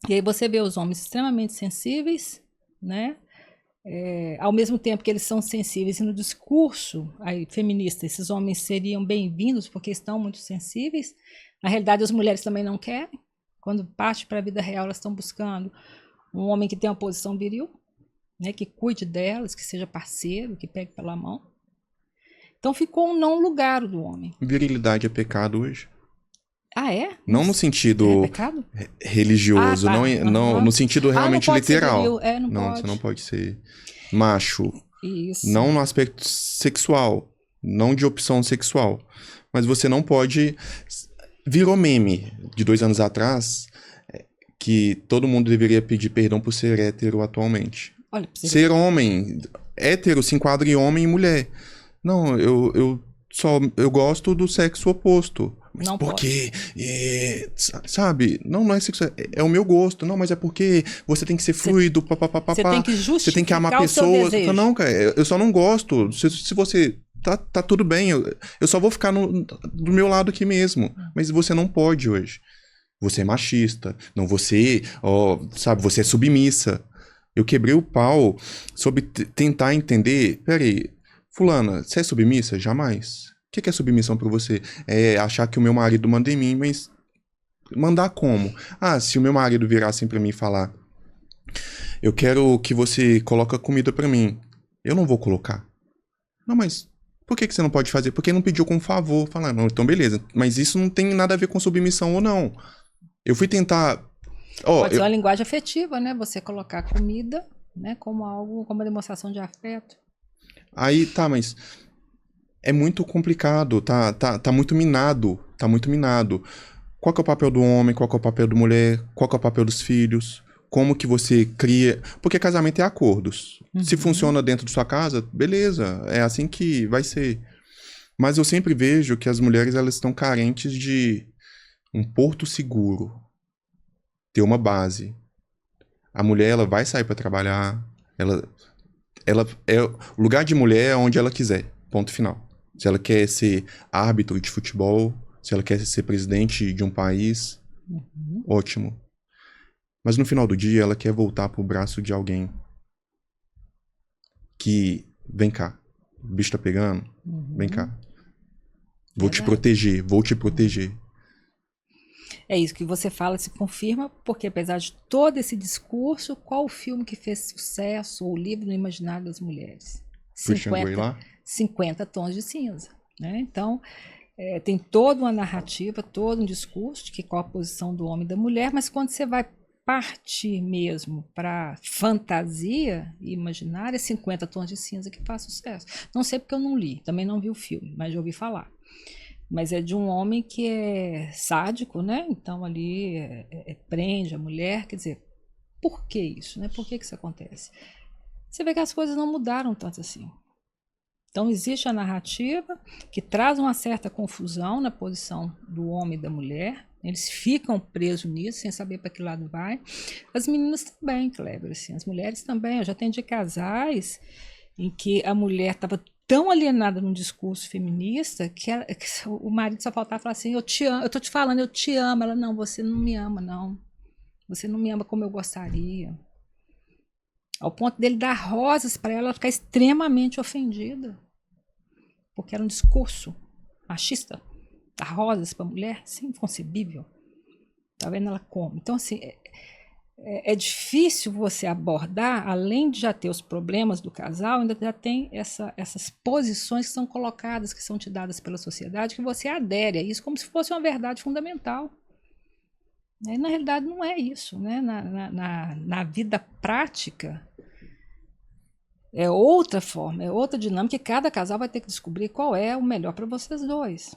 E aí você vê os homens extremamente sensíveis, né? Ao mesmo tempo que eles são sensíveis e no discurso aí, feminista, esses homens seriam bem-vindos porque estão muito sensíveis. Na realidade, as mulheres também não querem. Quando parte para a vida real, elas estão buscando um homem que tenha uma posição viril, né, que cuide delas, que seja parceiro, que pegue pela mão. Então ficou um não lugar do homem. Virilidade é pecado hoje? Ah, é? Não no sentido religioso, tá. não no sentido realmente não pode literal. Ser viril. Não pode. Você não pode ser macho. Isso. Não no aspecto sexual, não de opção sexual. Mas você não pode... Virou meme de 2 anos atrás que todo mundo deveria pedir perdão por ser hétero atualmente. Olha, ser homem, hétero se enquadra em homem e mulher. Não, eu gosto do sexo oposto. Mas Não por pode. quê? Sabe? Não é sexual. É o meu gosto. Não, mas é porque você tem que ser fluido, papapá. Você tem que Você tem que amar justificar o seu pessoas. desejo. Não, cara, eu só não gosto. Se você. Tá tudo bem. Eu só vou ficar do meu lado aqui mesmo. Mas você não pode hoje. Você é machista. Não, você. Ó, sabe, você é submissa. Eu quebrei o pau sobre tentar entender. Peraí, fulana, você é submissa? Jamais. O que é submissão pra você? É achar que o meu marido manda em mim, mas mandar como? Ah, se o meu marido virar assim pra mim e falar, eu quero que você coloque comida pra mim, eu não vou colocar. Não, mas por que você não pode fazer? Porque não pediu com favor. Falar, não, então beleza. Mas isso não tem nada a ver com submissão ou não. Eu fui tentar. Pode ser uma linguagem afetiva, né? Você colocar comida, né, como algo, como uma demonstração de afeto. Aí, tá, mas é muito complicado, tá muito minado, tá muito minado. Qual que é o papel do homem, qual que é o papel da mulher, qual que é o papel dos filhos, como que você cria... Porque casamento é acordos. Se funciona dentro de sua casa, beleza, é assim que vai ser. Mas eu sempre vejo que as mulheres, elas estão carentes de um porto seguro, ter uma base. A mulher, ela vai sair para trabalhar, ela o lugar de mulher é onde ela quiser, ponto final. Se ela quer ser árbitro de futebol, se ela quer ser presidente de um país, ótimo. Mas no final do dia, ela quer voltar pro braço de alguém que, vem cá, o bicho tá pegando, vem cá. Vou te proteger, vou te proteger. É isso que você fala, se confirma, porque apesar de todo esse discurso, qual o filme que fez sucesso, ou o livro no imaginário das mulheres? Christian Grey lá? 50 tons de cinza. Né? Então, tem toda uma narrativa, todo um discurso de que qual a posição do homem e da mulher, mas quando você vai partir mesmo para fantasia e imaginária, 50 tons de cinza que faz sucesso. Não sei porque eu não li, também não vi o filme, mas já ouvi falar. Mas é de um homem que é sádico, né? Então ali prende a mulher, quer dizer, por que isso, né? Por que isso acontece? Você vê que as coisas não mudaram tanto assim. Então existe a narrativa que traz uma certa confusão na posição do homem e da mulher. Eles ficam presos nisso, sem saber para que lado vai. As meninas também, Kleber, assim, as mulheres também. Eu já atendi casais em que a mulher estava tão alienada num discurso feminista que o marido só faltava falar assim, eu te amo, eu tô te falando, eu te amo. Ela, não, você não me ama, não. Você não me ama como eu gostaria. Ao ponto dele dar rosas para ela ficar extremamente ofendida. Porque era um discurso machista. Dar rosas para a mulher, isso é inconcebível. Tá vendo ela como? Então, assim, é difícil você abordar, além de já ter os problemas do casal, ainda já tem essas posições que são colocadas, que são te dadas pela sociedade, que você adere a isso como se fosse uma verdade fundamental. E, na realidade, não é isso. Né? Na vida prática, é outra forma, é outra dinâmica, e cada casal vai ter que descobrir qual é o melhor para vocês dois.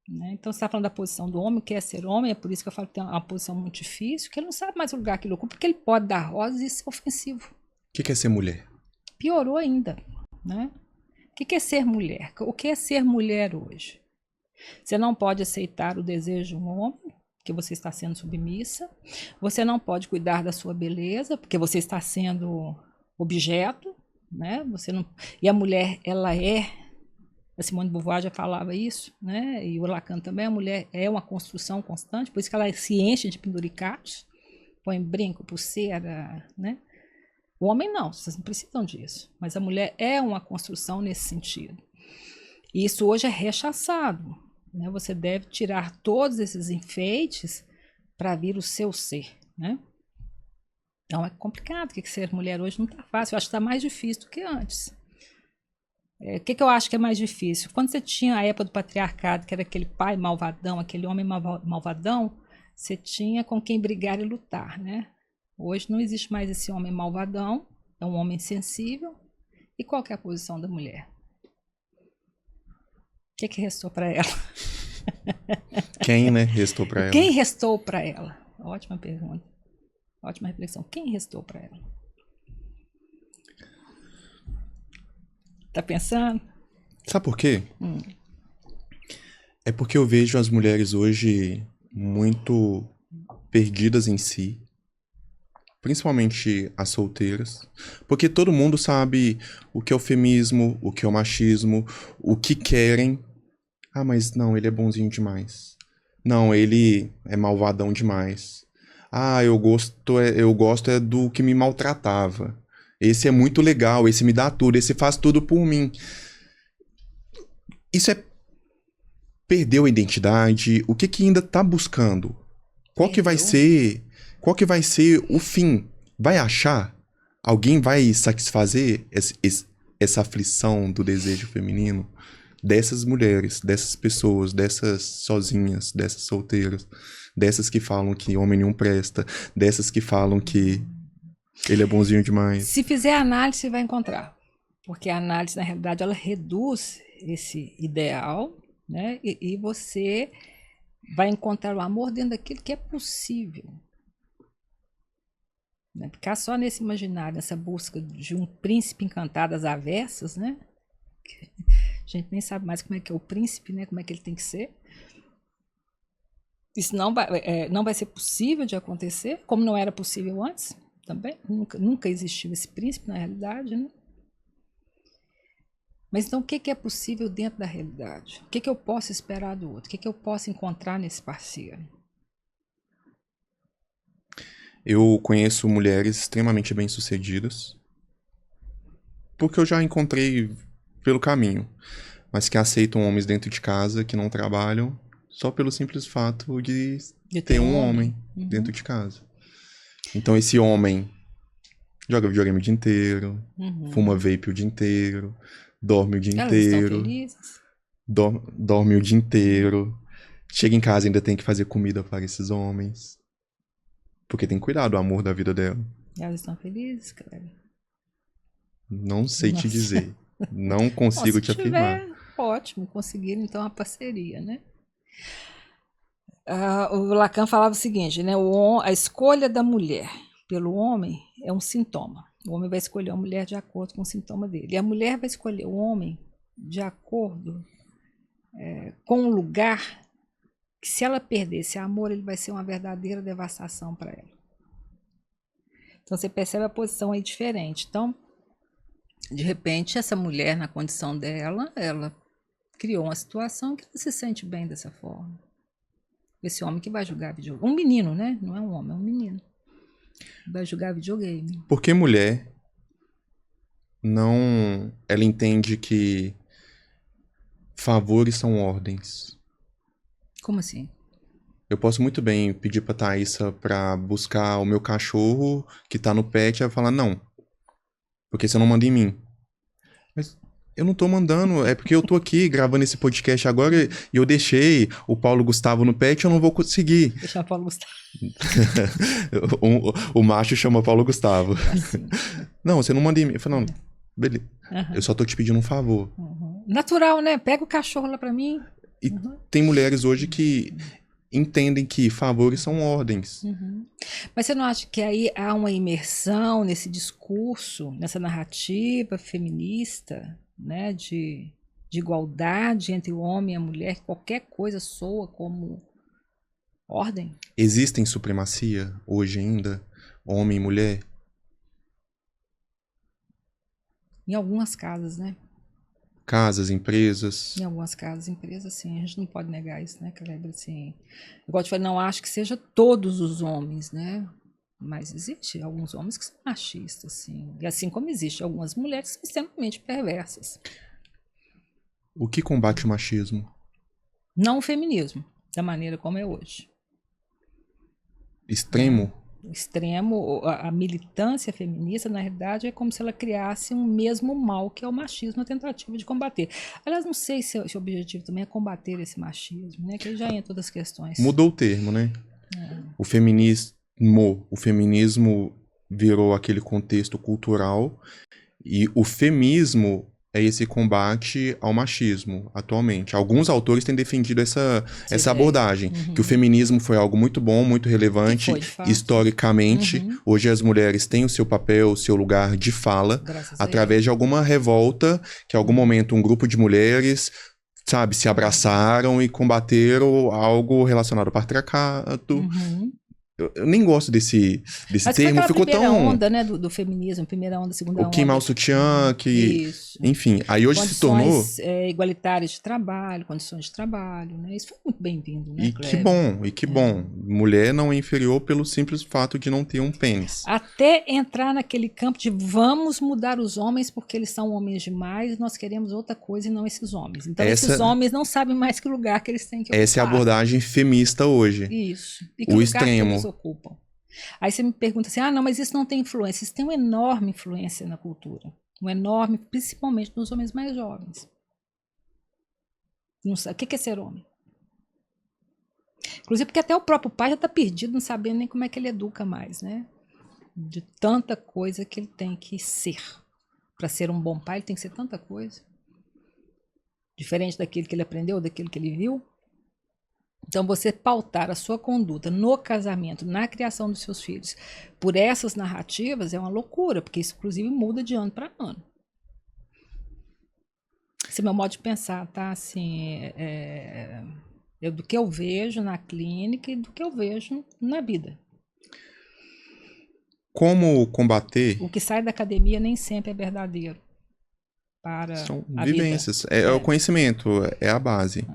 Né? Então, você está falando da posição do homem, quer ser homem, é por isso que eu falo que tem uma posição muito difícil, que ele não sabe mais o lugar que ele ocupa, porque ele pode dar rosas e ser ofensivo. O que é ser mulher? Piorou ainda. Né? O que é ser mulher? O que é ser mulher hoje? Você não pode aceitar o desejo de um homem, porque você está sendo submissa. Você não pode cuidar da sua beleza, porque você está sendo objeto. Né? Você não... E a mulher, ela a Simone de Beauvoir já falava isso, né? E o Lacan também, a mulher é uma construção constante, por isso que ela se enche de penduricados, põe brinco, pulseira, né? O homem não, vocês não precisam disso, mas a mulher é uma construção nesse sentido. E isso hoje é rechaçado, né? Você deve tirar todos esses enfeites para vir o seu ser, né? Então é complicado, porque ser mulher hoje não está fácil, eu acho que está mais difícil do que antes. O que eu acho que é mais difícil? Quando você tinha a época do patriarcado, que era aquele pai malvadão, aquele homem malvadão, você tinha com quem brigar e lutar, né? Hoje não existe mais esse homem malvadão, é um homem sensível. E qual que é a posição da mulher? O que restou para ela? Quem, né, restou para ela? Quem restou para ela? Ótima pergunta. Ótima reflexão. Quem restou para ela? Tá pensando? Sabe por quê? É porque eu vejo as mulheres hoje muito perdidas em si, principalmente as solteiras, porque todo mundo sabe o que é o feminismo, o que é o machismo, o que querem. Ah, mas não, ele é bonzinho demais. Não, ele é malvadão demais. Ah, eu gosto é do que me maltratava. Esse é muito legal, esse me dá tudo, esse faz tudo por mim. Isso é perdeu a identidade. O que ainda tá buscando? Qual que vai ser, qual que vai ser o fim? Vai achar? Alguém vai satisfazer essa aflição do desejo feminino? Dessas mulheres, dessas pessoas, dessas sozinhas, dessas solteiras, dessas que falam que homem nenhum presta, dessas que falam que ele é bonzinho demais. Se fizer análise, você vai encontrar. Porque a análise, na realidade, ela reduz esse ideal, né? E você vai encontrar o amor dentro daquilo que é possível. Né? Ficar só nesse imaginário, nessa busca de um príncipe encantado às avessas, né? A gente nem sabe mais como é que é o príncipe, né? Como é que ele tem que ser. Isso não vai ser possível de acontecer, como não era possível antes também. Nunca existiu esse príncipe na realidade, né? Mas então o que é possível dentro da realidade? O que eu posso esperar do outro? O que eu posso encontrar nesse parceiro? Eu conheço mulheres extremamente bem-sucedidas, porque eu já encontrei pelo caminho, mas que aceitam homens dentro de casa que não trabalham só pelo simples fato de ter um homem dentro de casa. Então esse homem joga videogame o dia inteiro, fuma vape o dia inteiro, dorme o dia inteiro, dorme o dia inteiro, chega em casa e ainda tem que fazer comida para esses homens, porque tem que cuidar do amor da vida dela. Elas estão felizes, cara? Não sei te dizer. Não consigo te afirmar. Ótimo, conseguiram então a parceria, né? O Lacan falava o seguinte, né? A escolha da mulher pelo homem é um sintoma. O homem vai escolher a mulher de acordo com o sintoma dele. E a mulher vai escolher o homem de acordo com o lugar que, se ela perder esse amor, ele vai ser uma verdadeira devastação para ela. Então você percebe a posição aí diferente. Então, de repente, essa mulher, na condição dela, ela criou uma situação que ela se sente bem dessa forma. Esse homem que vai jogar videogame. Um menino, né? Não é um homem, é um menino. Vai jogar videogame. Porque mulher não... Ela entende que favores são ordens. Como assim? Eu posso muito bem pedir pra Thaísa pra buscar o meu cachorro que tá no pet e ela falar, não, porque você não manda em mim. Mas eu não tô mandando, é porque eu tô aqui gravando esse podcast agora e eu deixei o Paulo Gustavo no pet, eu não vou conseguir. Deixar o Paulo Gustavo. o macho chama Paulo Gustavo. É assim. Não, você não manda em mim. Eu falo, não, beleza. Eu só tô te pedindo um favor. Natural, né? Pega o cachorro lá pra mim. E tem mulheres hoje que entendem que favores são ordens. Mas você não acha que aí há uma imersão nesse discurso, nessa narrativa feminista, né, de igualdade entre o homem e a mulher, que qualquer coisa soa como ordem? Existem supremacia hoje ainda, homem e mulher? Em algumas casas, né? Casas, empresas. Em algumas casas, empresas, sim. A gente não pode negar isso, né, Kleber? Assim, igual eu te falei, não acho que seja todos os homens, né? Mas existe alguns homens que são machistas, sim. E assim como existe algumas mulheres que são extremamente perversas. O que combate o machismo? Não o feminismo, da maneira como é hoje. Extremo? Extremo, a militância feminista, na realidade, é como se ela criasse um mesmo mal que é o machismo, a tentativa de combater. Aliás, não sei se o objetivo também é combater esse machismo, né? Que aí já entra outras questões. Mudou o termo, né? O feminismo virou aquele contexto cultural e o feminismo é esse combate ao machismo atualmente. Alguns autores têm defendido essa abordagem, que o feminismo foi algo muito bom, muito relevante, historicamente. Hoje as mulheres têm o seu papel, o seu lugar de fala, através de alguma revolta, que em algum momento um grupo de mulheres sabe, se abraçaram e combateram algo relacionado ao patriarcado. Uhum. Eu nem gosto desse Mas termo, foi ficou primeira tão... onda, né, do feminismo, primeira onda, segunda O onda. queimar o sutiã, que... Isso. Enfim, aí hoje se tornou... Condições igualitárias de trabalho, condições de trabalho, né? Isso foi muito bem-vindo, né, E que bom. Mulher não é inferior pelo simples fato de não ter um pênis. Até entrar naquele campo de vamos mudar os homens porque eles são homens demais, nós queremos outra coisa e não esses homens. Então esses homens não sabem mais que lugar que eles têm que ocupar. Essa é a abordagem feminista hoje. Isso. E que o lugar extremo. que eles ocupam. Aí você me pergunta assim, não, mas isso não tem influência. Isso tem uma enorme influência na cultura. Uma enorme, principalmente nos homens mais jovens. Não sabe, o que é ser homem? Inclusive porque até o próprio pai já está perdido, não sabendo nem como é que ele educa mais, né? De tanta coisa que ele tem que ser. Para ser um bom pai, ele tem que ser tanta coisa. Diferente daquilo que ele aprendeu, daquilo que ele viu. Então, você pautar a sua conduta no casamento, na criação dos seus filhos, por essas narrativas é uma loucura, porque isso, inclusive, muda de ano para ano. Esse é meu modo de pensar, tá? Assim, do que eu vejo na clínica e do que eu vejo na vida. Como combater... O que sai da academia nem sempre é verdadeiro para São a vivências. vida. É o conhecimento, é a base.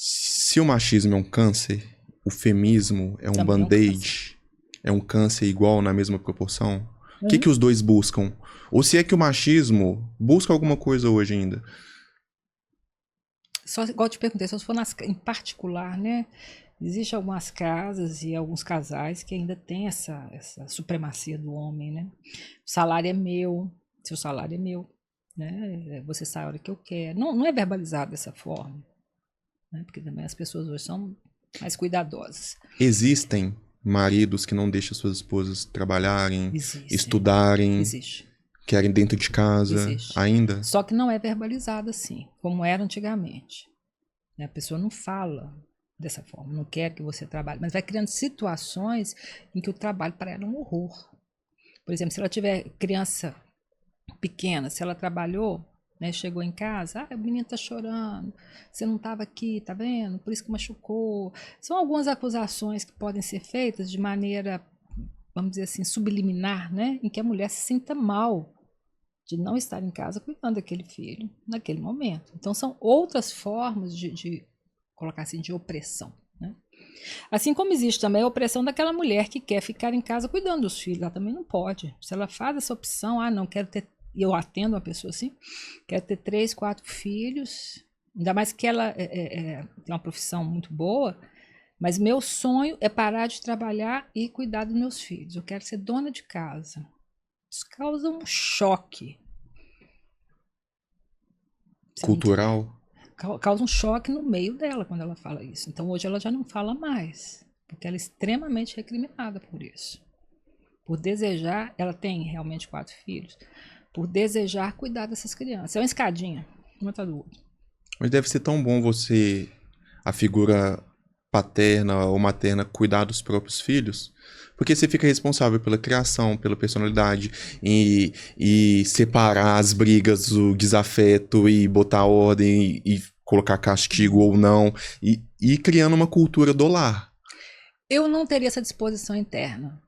Se o machismo é um câncer, o feminismo é um band-aid, é um câncer igual na mesma proporção, o que os dois buscam? Ou se é que o machismo busca alguma coisa hoje ainda? Só, igual eu te perguntei, só se for em particular, né? Existem algumas casas e alguns casais que ainda têm essa supremacia do homem, né? O salário é meu, seu salário é meu, né? Você sai a hora que eu quero. Não é verbalizado dessa forma. Né? Porque também as pessoas hoje são mais cuidadosas. Existem maridos que não deixam suas esposas trabalharem, estudarem, querem dentro de casa ainda? Só que não é verbalizado assim, como era antigamente. A pessoa não fala dessa forma, não quer que você trabalhe, mas vai criando situações em que o trabalho para ela é um horror. Por exemplo, se ela tiver criança pequena, se ela trabalhou, né, chegou em casa, o menino tá chorando, você não estava aqui, tá vendo? Por isso que machucou. São algumas acusações que podem ser feitas de maneira, vamos dizer assim, subliminar, né, em que a mulher se sinta mal de não estar em casa cuidando daquele filho naquele momento. Então são outras formas de colocar assim, de opressão, né? Assim como existe também a opressão daquela mulher que quer ficar em casa cuidando dos filhos, ela também não pode. Se ela faz essa opção, não quero ter, eu atendo uma pessoa assim, quero ter 3, 4 filhos, ainda mais que ela tem uma profissão muito boa, mas meu sonho é parar de trabalhar e cuidar dos meus filhos. Eu quero ser dona de casa. Isso causa um choque. Cultural? Causa um choque no meio dela quando ela fala isso. Então hoje ela já não fala mais, porque ela é extremamente recriminada por isso. Por desejar, ela tem realmente 4 filhos, por desejar cuidar dessas crianças. É uma escadinha, uma atrás do outro. Mas deve ser tão bom você, a figura paterna ou materna, cuidar dos próprios filhos, porque você fica responsável pela criação, pela personalidade, e separar as brigas, o desafeto, e botar ordem, e colocar castigo ou não, e criando uma cultura do lar. Eu não teria essa disposição interna.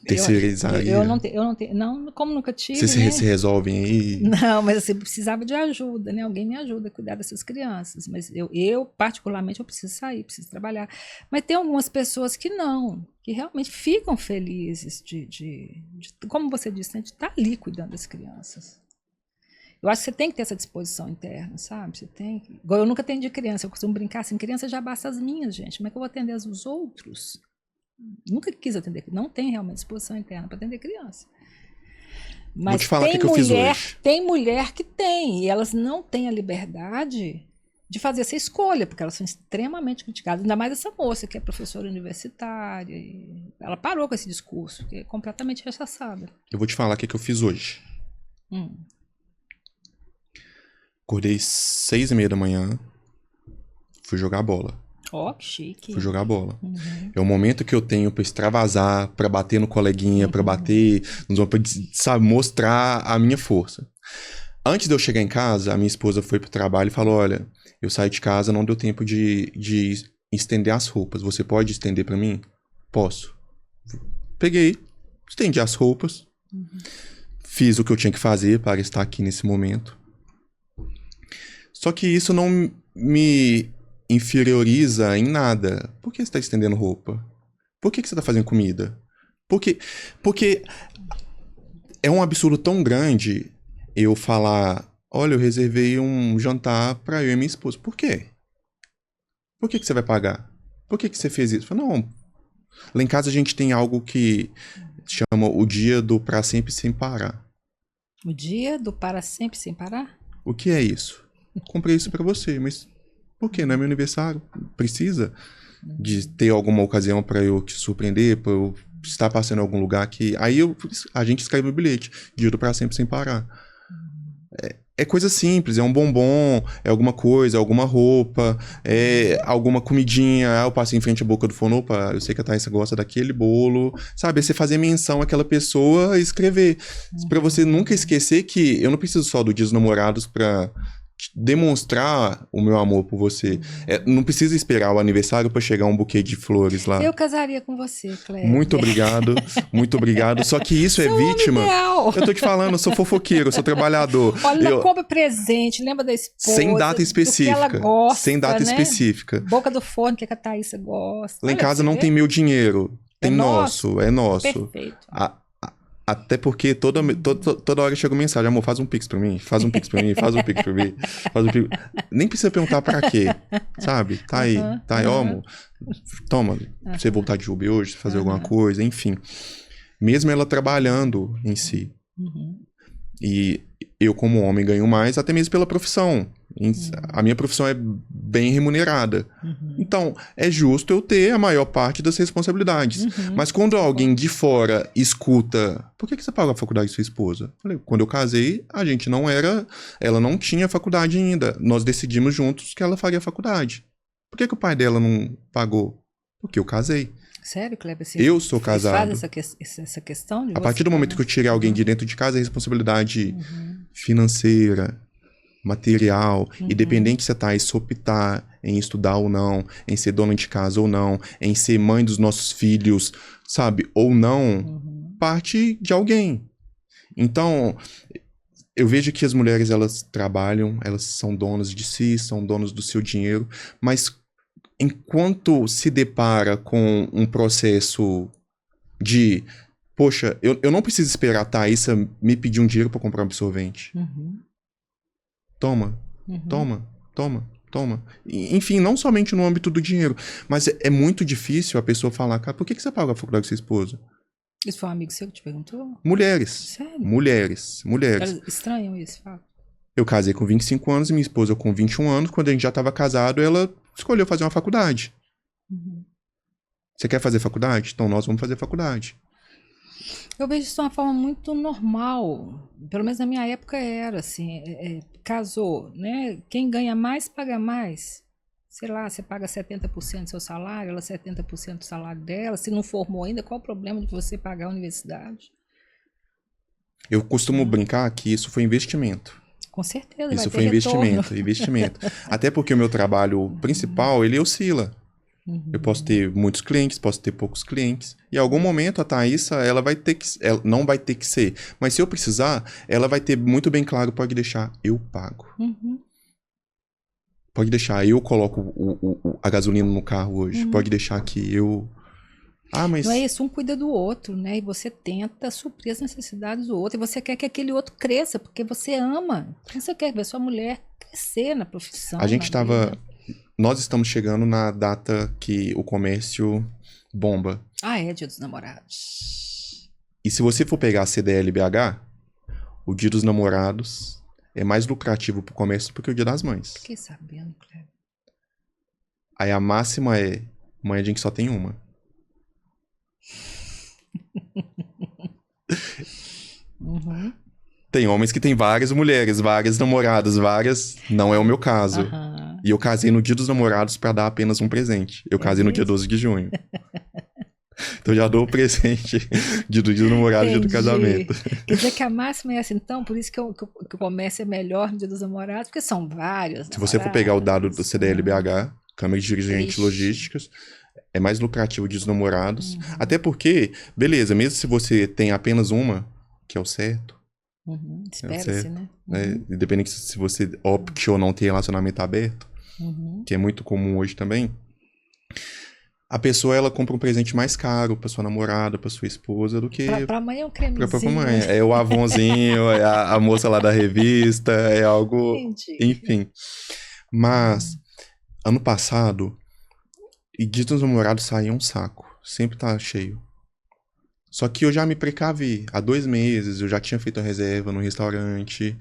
Terceirizaria. Eu não tenho, não, como nunca tive, Vocês né? se resolvem aí? Não, mas assim, precisava de ajuda, né? Alguém me ajuda a cuidar dessas crianças. Mas eu particularmente, eu preciso sair, preciso trabalhar. Mas tem algumas pessoas que não, que realmente ficam felizes de como você disse, né? De estar ali cuidando das crianças. Eu acho que você tem que ter essa disposição interna, sabe? Você tem que... Igual eu nunca atendi criança, eu costumo brincar assim, criança já basta as minhas, gente. Como é que eu vou atender as dos outros? Nunca quis atender, não tem realmente disposição interna para atender criança. Mas vou te falar o que eu fiz hoje. Tem mulher que tem, e elas não têm a liberdade de fazer essa escolha, porque elas são extremamente criticadas. Ainda mais essa moça que é professora universitária. Ela parou com esse discurso, que é completamente rechaçada. Eu vou te falar o que eu fiz hoje. Acordei 6h30 da manhã, fui jogar bola. Ó, que chique. Fui jogar bola. É o momento que eu tenho pra extravasar, pra bater no coleguinha, pra bater, sabe, mostrar a minha força. Antes de eu chegar em casa, a minha esposa foi pro trabalho e falou, olha, eu saí de casa, não deu tempo de estender as roupas. Você pode estender pra mim? Posso. Peguei, estendi as roupas, fiz o que eu tinha que fazer para estar aqui nesse momento. Só que isso não me inferioriza em nada. Por que você está estendendo roupa? Por que você está fazendo comida? Porque é um absurdo tão grande eu falar, olha, eu reservei um jantar para eu e minha esposa. Por quê? Por que você vai pagar? Por que você fez isso? Eu falo, não. Lá em casa a gente tem algo que chama o dia do pra sempre sem parar. O dia do para sempre sem parar? O que é isso? Comprei isso pra você, mas por quê? Não é meu aniversário? Precisa de ter alguma ocasião pra eu te surpreender, pra eu estar passando em algum lugar que... Aí a gente escreve no bilhete, dia do pra sempre sem parar. É coisa simples, é um bombom, é alguma coisa, alguma roupa, é alguma comidinha. Eu passei em frente à boca do forno, opa, eu sei que a Thaís gosta daquele bolo. Sabe, é você fazer menção àquela pessoa e escrever. Pra você nunca esquecer que eu não preciso só do Dia dos Namorados pra demonstrar o meu amor por você. Não precisa esperar o aniversário pra chegar um buquê de flores lá. Eu casaria com você, Cléber. Muito obrigado, muito obrigado. Só que isso é vítima. Eu tô te falando, eu sou fofoqueiro, eu sou trabalhador. Olha, não compra presente, lembra da esposa. Sem data específica. Do que ela gosta, sem data né? específica. Boca do forno, que a Thaís gosta. Lá em casa não tem meu dinheiro. Tem nosso, é nosso. Perfeito. Até porque toda hora chega uma mensagem, amor, faz um pix pra mim, faz um pix pra mim, faz um pix pra mim, faz um pix. Nem precisa perguntar pra quê, sabe? Tá aí, ó, amor, toma, pra você voltar de Uber hoje, fazer alguma coisa, enfim. Mesmo ela trabalhando em si. E eu, como homem, ganho mais, até mesmo pela profissão. A minha profissão é bem remunerada. Então, é justo eu ter a maior parte das responsabilidades. Mas quando alguém de fora escuta, por que você paga a faculdade de sua esposa? Eu falei, quando eu casei, a gente não era... Ela não tinha faculdade ainda. Nós decidimos juntos que ela faria faculdade. Por que o pai dela não pagou? Porque eu casei. Sério, Cléber? Eu sou casado. Faz essa questão de a partir do momento que eu tirei alguém de dentro de casa, é responsabilidade financeira, material, independente se você tá aí, se optar em estudar ou não, em ser dona de casa ou não, em ser mãe dos nossos filhos, sabe, ou não, parte de alguém. Então, eu vejo que as mulheres, elas trabalham, elas são donas de si, são donas do seu dinheiro, mas enquanto se depara com um processo de, poxa, eu não preciso esperar a Thaísa me pedir um dinheiro para comprar um absorvente. Toma, toma. Enfim, não somente no âmbito do dinheiro, mas é muito difícil a pessoa falar, cara, por que você paga a faculdade da sua esposa? Isso foi um amigo seu que te perguntou? Mulheres. Sério? Mulheres. Elas estranham isso, fala. Eu casei com 25 anos e minha esposa com 21 anos. Quando a gente já estava casado, ela escolheu fazer uma faculdade. Você quer fazer faculdade? Então nós vamos fazer faculdade. Eu vejo isso de uma forma muito normal. Pelo menos na minha época era assim. Casou, né? Quem ganha mais, paga mais. Sei lá, você paga 70% do seu salário, ela 70% do salário dela. Se não formou ainda, qual o problema de você pagar a universidade? Eu costumo brincar que isso foi investimento. Com certeza. Isso foi investimento. Até porque o meu trabalho principal, ele oscila. Eu posso ter muitos clientes, posso ter poucos clientes. E em algum momento a Thaísa, ela não vai ter que ser. Mas se eu precisar, ela vai ter muito bem claro, pode deixar, eu pago. Pode deixar, eu coloco a gasolina no carro hoje. Pode deixar que eu... mas... Não é isso, um cuida do outro, né? E você tenta suprir as necessidades do outro. E você quer que aquele outro cresça, porque você ama. Você quer ver sua mulher crescer na profissão. Nós estamos chegando na data que o comércio bomba. É Dia dos Namorados. E se você for pegar a CDL-BH, o Dia dos Namorados é mais lucrativo pro comércio do que o Dia das Mães. Fiquei sabendo, Cléber. Aí a máxima é, mãe a gente só tem uma. Tem homens que têm várias mulheres, várias namoradas, várias... Não é o meu caso. E eu casei no Dia dos Namorados pra dar apenas um presente. Eu casei no dia 12 de junho. Então já dou o presente dia do namorado, dia do casamento. Quer dizer que a máxima é assim, então, por isso que o comércio é melhor no dia dos namorados, porque são vários Se você for pegar o dado do namorados. CDLBH, Câmara de Dirigentes Ixi. Logísticas, é mais lucrativo dia dos namorados. Até porque, beleza, mesmo se você tem apenas uma, que é o certo, Espera-se, né? independente se você opte ou não ter relacionamento aberto, que é muito comum hoje também, a pessoa, ela compra um presente mais caro pra sua namorada, pra sua esposa, do que Pra mãe é um pra própria cremezinho. mãe. É o Avonzinho, é a moça lá da revista, é algo... Entendi. Enfim. Mas, ano passado, e Dia dos Namorados saía um saco. Sempre tá cheio. Só que eu já me precavi. Há 2 meses, eu já tinha feito a reserva no restaurante.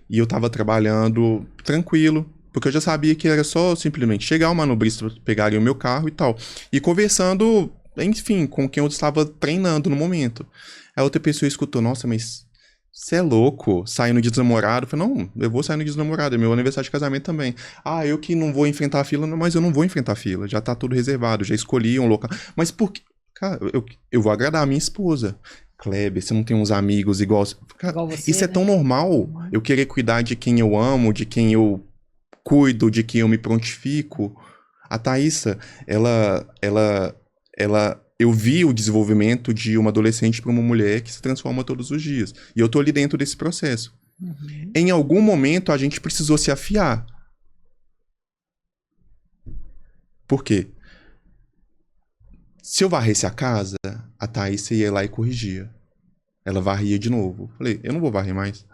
E eu tava trabalhando tranquilo. Porque eu já sabia que era só simplesmente chegar o manobrista, pegarem o meu carro e tal. E conversando, enfim, com quem eu estava treinando no momento. A outra pessoa escutou, nossa, mas você é louco? Sair no dia dos namorados? Eu falei, não, eu vou sair no dia dos namorados, é meu aniversário de casamento também. Ah, eu que não vou enfrentar a fila, não, mas eu não vou enfrentar a fila, já tá tudo reservado, já escolhi um local. Mas por quê? Cara, eu vou agradar a minha esposa. Kleber, você não tem uns amigos igual... Cara, Igual você, isso é né? tão normal, eu querer cuidar de quem eu amo, de quem eu cuido, de quem eu me prontifico. A Thaísa, eu vi o desenvolvimento de uma adolescente para uma mulher que se transforma todos os dias. E eu tô ali dentro desse processo. Em algum momento, a gente precisou se afiar. Por quê? Se eu varresse a casa, a Thaísa ia lá e corrigia. Ela varria de novo. Falei, eu não vou varrer mais.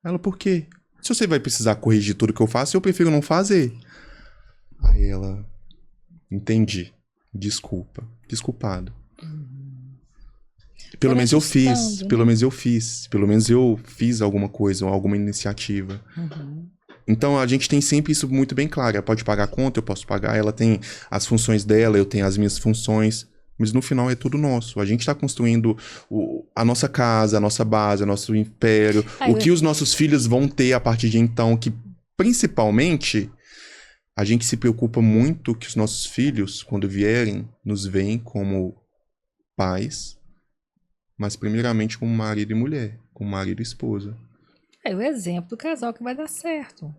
Ela, por quê? Se você vai precisar corrigir tudo que eu faço, eu prefiro não fazer. Aí ela... Entendi. Desculpa. Desculpado. Pelo Vai menos eu fiz. ajustando, Pelo né? menos eu fiz. Pelo menos eu fiz alguma coisa, alguma iniciativa. Então a gente tem sempre isso muito bem claro. Ela pode pagar a conta, eu posso pagar. Ela tem as funções dela, eu tenho as minhas funções. Mas no final é tudo nosso. A gente está construindo a nossa casa, a nossa base, o nosso império. O que os nossos filhos vão ter a partir de então. Que principalmente a gente se preocupa muito que os nossos filhos, quando vierem, nos veem como pais, mas primeiramente como marido e mulher, como marido e esposa. É o exemplo do casal que vai dar certo.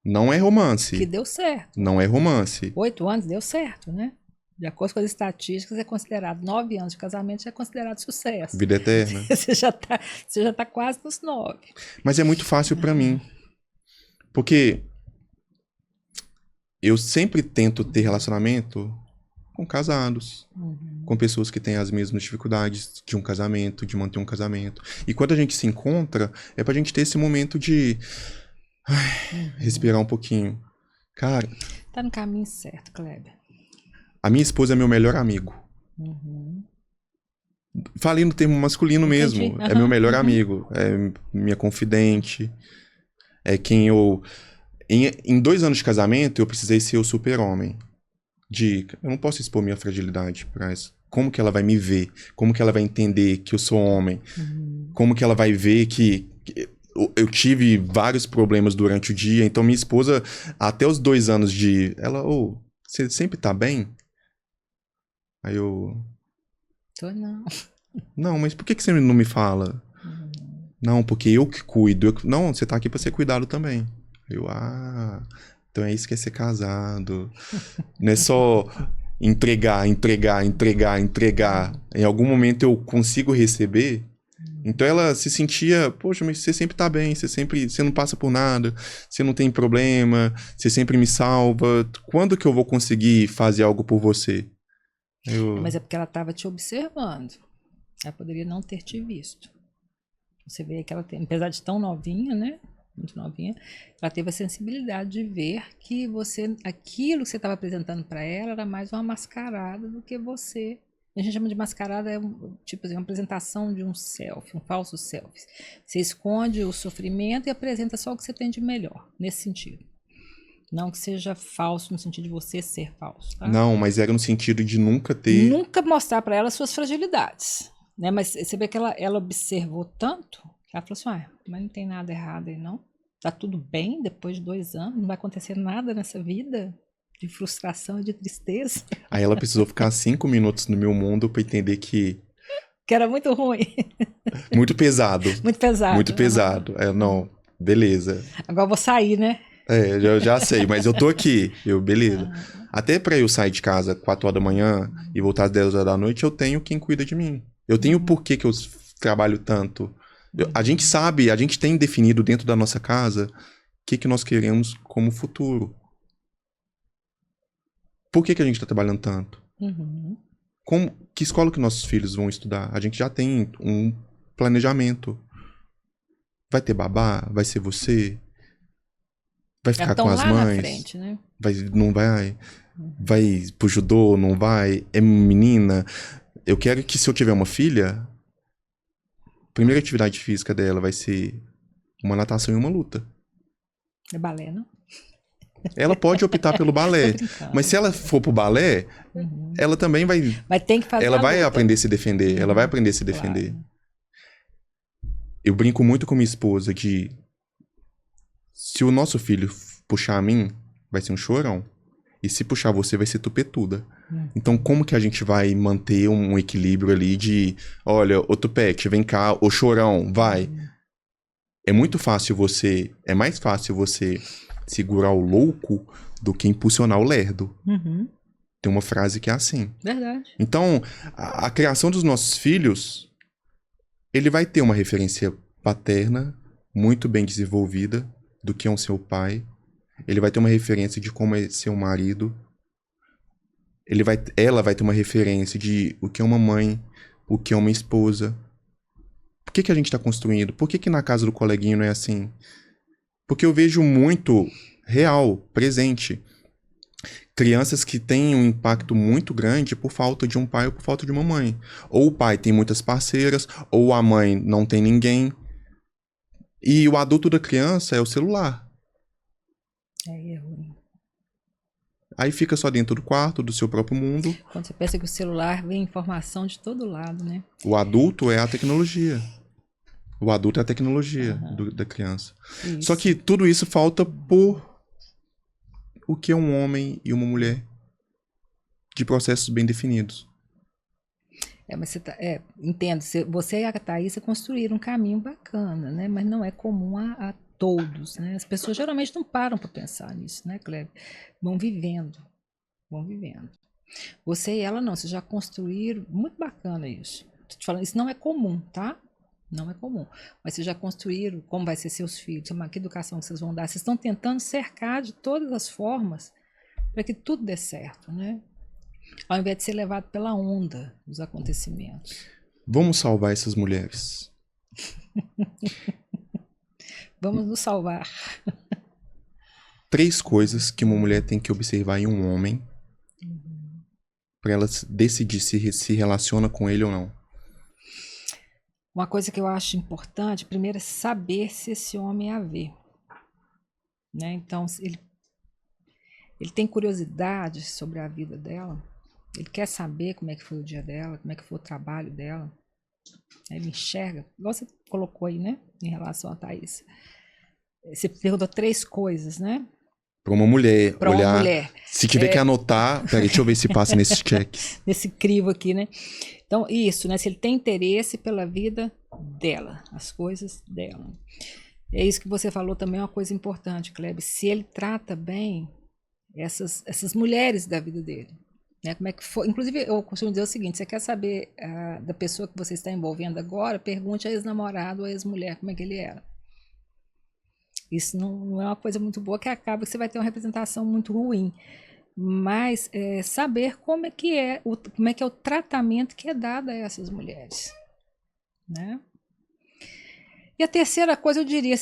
Não é Que romance. deu certo. Não é romance. 8 anos deu certo, né? De acordo com as estatísticas, é considerado 9 anos de casamento, já é considerado sucesso. Vida eterna. Você já tá quase nos 9. Mas é muito fácil pra mim. Porque eu sempre tento ter relacionamento com casados. Com pessoas que têm as mesmas dificuldades de um casamento, de manter um casamento. E quando a gente se encontra, é pra gente ter esse momento de respirar um pouquinho. Cara, Tá no caminho certo, Kleber. a minha esposa é meu melhor amigo. Falei no termo masculino mesmo. Entendi. É meu melhor amigo. É minha confidente. É quem eu... Em 2 anos de casamento, eu precisei ser o super-homem. Eu não posso expor minha fragilidade pra isso. Como que ela vai me ver? Como que ela vai entender que eu sou homem? Como que ela vai ver que eu tive vários problemas durante o dia? Então, minha esposa, até os 2 anos ela, você sempre tá bem? Aí eu... Tô não. Não, mas por que você não me fala? Não, porque eu que cuido. Não, você tá aqui pra ser cuidado também. Eu, então é isso que é ser casado. Não é só entregar. Em algum momento eu consigo receber. Então ela se sentia, poxa, mas você sempre tá bem, você não passa por nada, você não tem problema, você sempre me salva. Quando que eu vou conseguir fazer algo por você? Mas é porque ela estava te observando. Ela poderia não ter te visto. Você vê que ela tem, apesar de tão novinha, né? Muito novinha, ela teve a sensibilidade de ver que aquilo que você estava apresentando para ela era mais uma mascarada do que você. A gente chama de mascarada, tipo assim, uma apresentação de um selfie, um falso selfie. Você esconde o sofrimento e apresenta só o que você tem de melhor, nesse sentido. Não que seja falso no sentido de você ser falso, tá? Não, mas era no sentido de nunca ter... Nunca mostrar para ela suas fragilidades, né? Mas você vê que ela observou tanto, que ela falou assim, mas não tem nada errado aí não. Tá tudo bem depois de 2 anos, não vai acontecer nada nessa vida. de frustração e de tristeza. Aí ela precisou ficar 5 minutos no meu mundo pra entender que Que era muito ruim, muito pesado, muito pesado. muito pesado. É, não, beleza. Agora eu vou sair, né? É, já sei, mas eu tô aqui. Beleza. Até pra eu sair de casa 4 horas da manhã e voltar às 10 horas da noite, eu tenho quem cuida de mim. Eu tenho por que eu trabalho tanto. A gente sabe, a gente tem definido dentro da nossa casa o que nós queremos como futuro. Por que a gente tá trabalhando tanto? Uhum. Que escola que nossos filhos vão estudar? A gente já tem um planejamento. Vai ter babá? Vai ser você? Vai Já ficar estão com as lá na mães? frente, né? Não vai? Vai pro judô? Não vai? É menina? Eu quero que, se eu tiver uma filha, a primeira atividade física dela vai ser uma natação e uma luta. É balé, não? Ela pode optar pelo balé, Tô brincando. mas se ela for pro balé, ela também vai... Mas tem que fazer Ela a vai luta. aprender a se defender. Ela vai aprender a se defender. Claro. Eu brinco muito com minha esposa de... Se o nosso filho puxar a mim, vai ser um chorão. E se puxar você, vai ser tupetuda. Então, como que a gente vai manter um equilíbrio ali de... Olha, ô tupete, vem cá, ô chorão, vai. É muito fácil você... É mais fácil você segurar o louco do que impulsionar o lerdo. Uhum. Tem uma frase que é assim. Verdade. Então, a criação dos nossos filhos, ele vai ter uma referência paterna muito bem desenvolvida do que é um seu pai. Ele vai ter uma referência de como é ser um marido. Ela vai ter uma referência de o que é uma mãe, o que é uma esposa. Por que a gente está construindo? Por que na casa do coleguinho não é assim? Porque eu vejo muito real, presente. Crianças que têm um impacto muito grande por falta de um pai ou por falta de uma mãe. Ou o pai tem muitas parceiras, ou a mãe não tem ninguém. E o adulto da criança é o celular. É ruim. Aí fica só dentro do quarto, do seu próprio mundo. Quando você pensa que o celular vem informação de todo lado, né? O adulto é a tecnologia. O adulto é a tecnologia da criança. Isso. Só que tudo isso falta por o que é um homem e uma mulher de processos bem definidos. Mas você entendo. Você e a Thaís construíram um caminho bacana, né? Mas não é comum a todos, né? As pessoas geralmente não param para pensar nisso, né, Kleber? Vão vivendo. Você e ela não, vocês já construíram, muito bacana isso. Tô te falando, isso não é comum, tá? Não é comum. Mas vocês já construíram como vai ser seus filhos, que educação que vocês vão dar. Vocês estão tentando cercar de todas as formas para que tudo dê certo, né? Ao invés de ser levado pela onda dos acontecimentos. Vamos salvar essas mulheres. Vamos nos salvar. 3 coisas que uma mulher tem que observar em um homem para ela decidir se relaciona com ele ou não. Uma coisa que eu acho importante, primeiro, é saber se esse homem é a ver. Né? Então, ele tem curiosidade sobre a vida dela. Ele quer saber como é que foi o dia dela, como é que foi o trabalho dela. Ele enxerga, igual você colocou aí, né? Em relação a Thaís. Você perguntou 3 coisas, né? Para uma mulher Pra olhar... uma mulher. Se tiver que anotar... Peraí, deixa eu ver se passa nesse check. Nesse crivo aqui, né? Então, isso, né? Se ele tem interesse pela vida dela, as coisas dela. É isso que você falou também, é uma coisa importante, Kleber. Se ele trata bem essas mulheres da vida dele. Né? Como é que foi? Inclusive, eu costumo dizer o seguinte: você quer saber da pessoa que você está envolvendo agora, pergunte a ex-namorado ou a ex-mulher como é que ele era. Isso não é uma coisa muito boa, que acaba que você vai ter uma representação muito ruim. Mas saber como é que é o tratamento que é dado a essas mulheres. Né? E a terceira coisa, eu diria,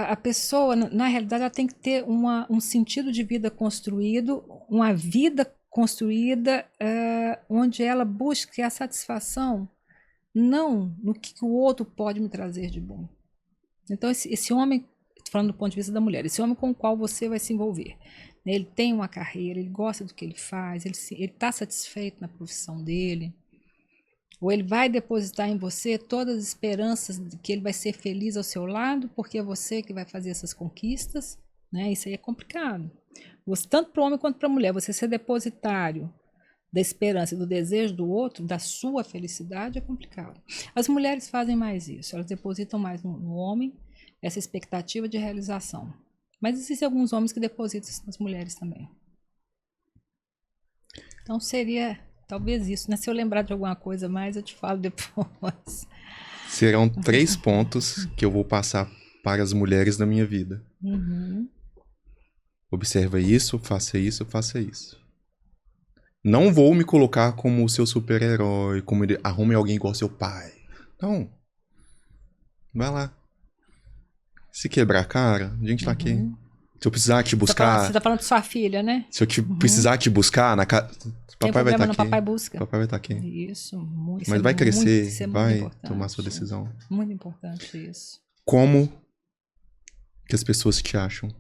a pessoa, na realidade, ela tem que ter um sentido de vida construído, uma vida construída onde ela busque a satisfação, não no que o outro pode me trazer de bom. Então, esse homem, falando do ponto de vista da mulher, esse homem com o qual você vai se envolver, né, ele tem uma carreira, ele gosta do que ele faz, ele está satisfeito na profissão dele, ou ele vai depositar em você todas as esperanças de que ele vai ser feliz ao seu lado, porque é você que vai fazer essas conquistas, né? Isso aí é complicado. Tanto para o homem quanto para a mulher, você ser depositário da esperança e do desejo do outro, da sua felicidade, é complicado. As mulheres fazem mais isso, elas depositam mais no homem essa expectativa de realização. Mas existem alguns homens que depositam isso nas mulheres também. Então seria talvez isso, né? Se eu lembrar de alguma coisa mais, eu te falo depois. Serão 3 pontos que eu vou passar para as mulheres da minha vida. Observa isso, faça isso, faça isso. Não vou me colocar como o seu super-herói, como ele arrume alguém igual seu pai. Não. Vai lá. Se quebrar a cara, a gente tá aqui. Se eu precisar te buscar... Você tá falando de sua filha, né? Se eu precisar te buscar na casa... Papai vai estar aqui. Papai busca. Papai vai estar aqui. Isso, muito. Mas vai crescer, vai importante. tomar sua decisão. Muito importante isso. Como que as pessoas te acham?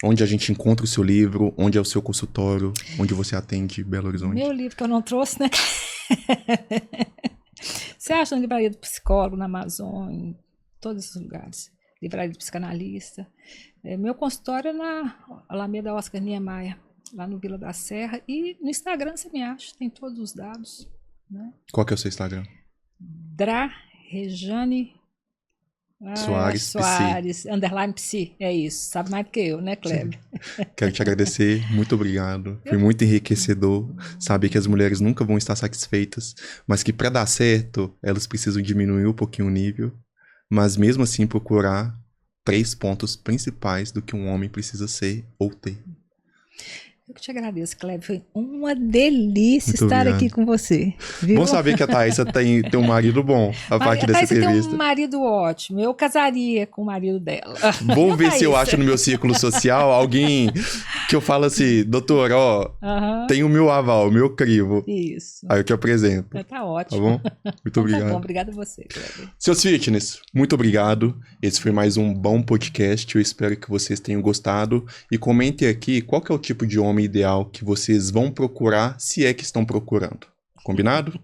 Onde a gente encontra o seu livro? Onde é o seu consultório? Onde você atende Belo Horizonte? Meu livro que eu não trouxe, né? Você acha na livraria do psicólogo, na Amazon, em todos esses lugares. Livraria do psicanalista. Meu consultório é na Alameda Oscar Niemeyer, lá no Vila da Serra. E no Instagram você me acha, tem todos os dados. Né? Qual que é o seu Instagram? Rejane Soares, _ Psi, é isso. Sabe mais do que eu, né, Kleber? Quero te agradecer, muito obrigado. Foi muito enriquecedor saber que as mulheres nunca vão estar satisfeitas, mas que para dar certo, elas precisam diminuir um pouquinho o nível, mas mesmo assim procurar 3 pontos principais do que um homem precisa ser ou ter. Eu que te agradeço, Kleber. Foi uma delícia muito estar obrigado. aqui com você. Viu? Bom saber que a Thaísa tem um marido bom, a partir dessa entrevista. A Thaísa tem um marido ótimo. Eu casaria com o marido dela. Vou ver se eu acho no meu círculo social alguém que eu falo assim, doutor, ó, tem o meu aval, o meu crivo. Isso. Aí eu te apresento. Tá ótimo. Tá bom? Muito obrigado. Tá bom, obrigado a você, Kleber. Seus fitness, muito obrigado. Esse foi mais um bom podcast. Eu espero que vocês tenham gostado. E comentem aqui qual que é o tipo de homem ideal que vocês vão procurar, se é que estão procurando. Combinado?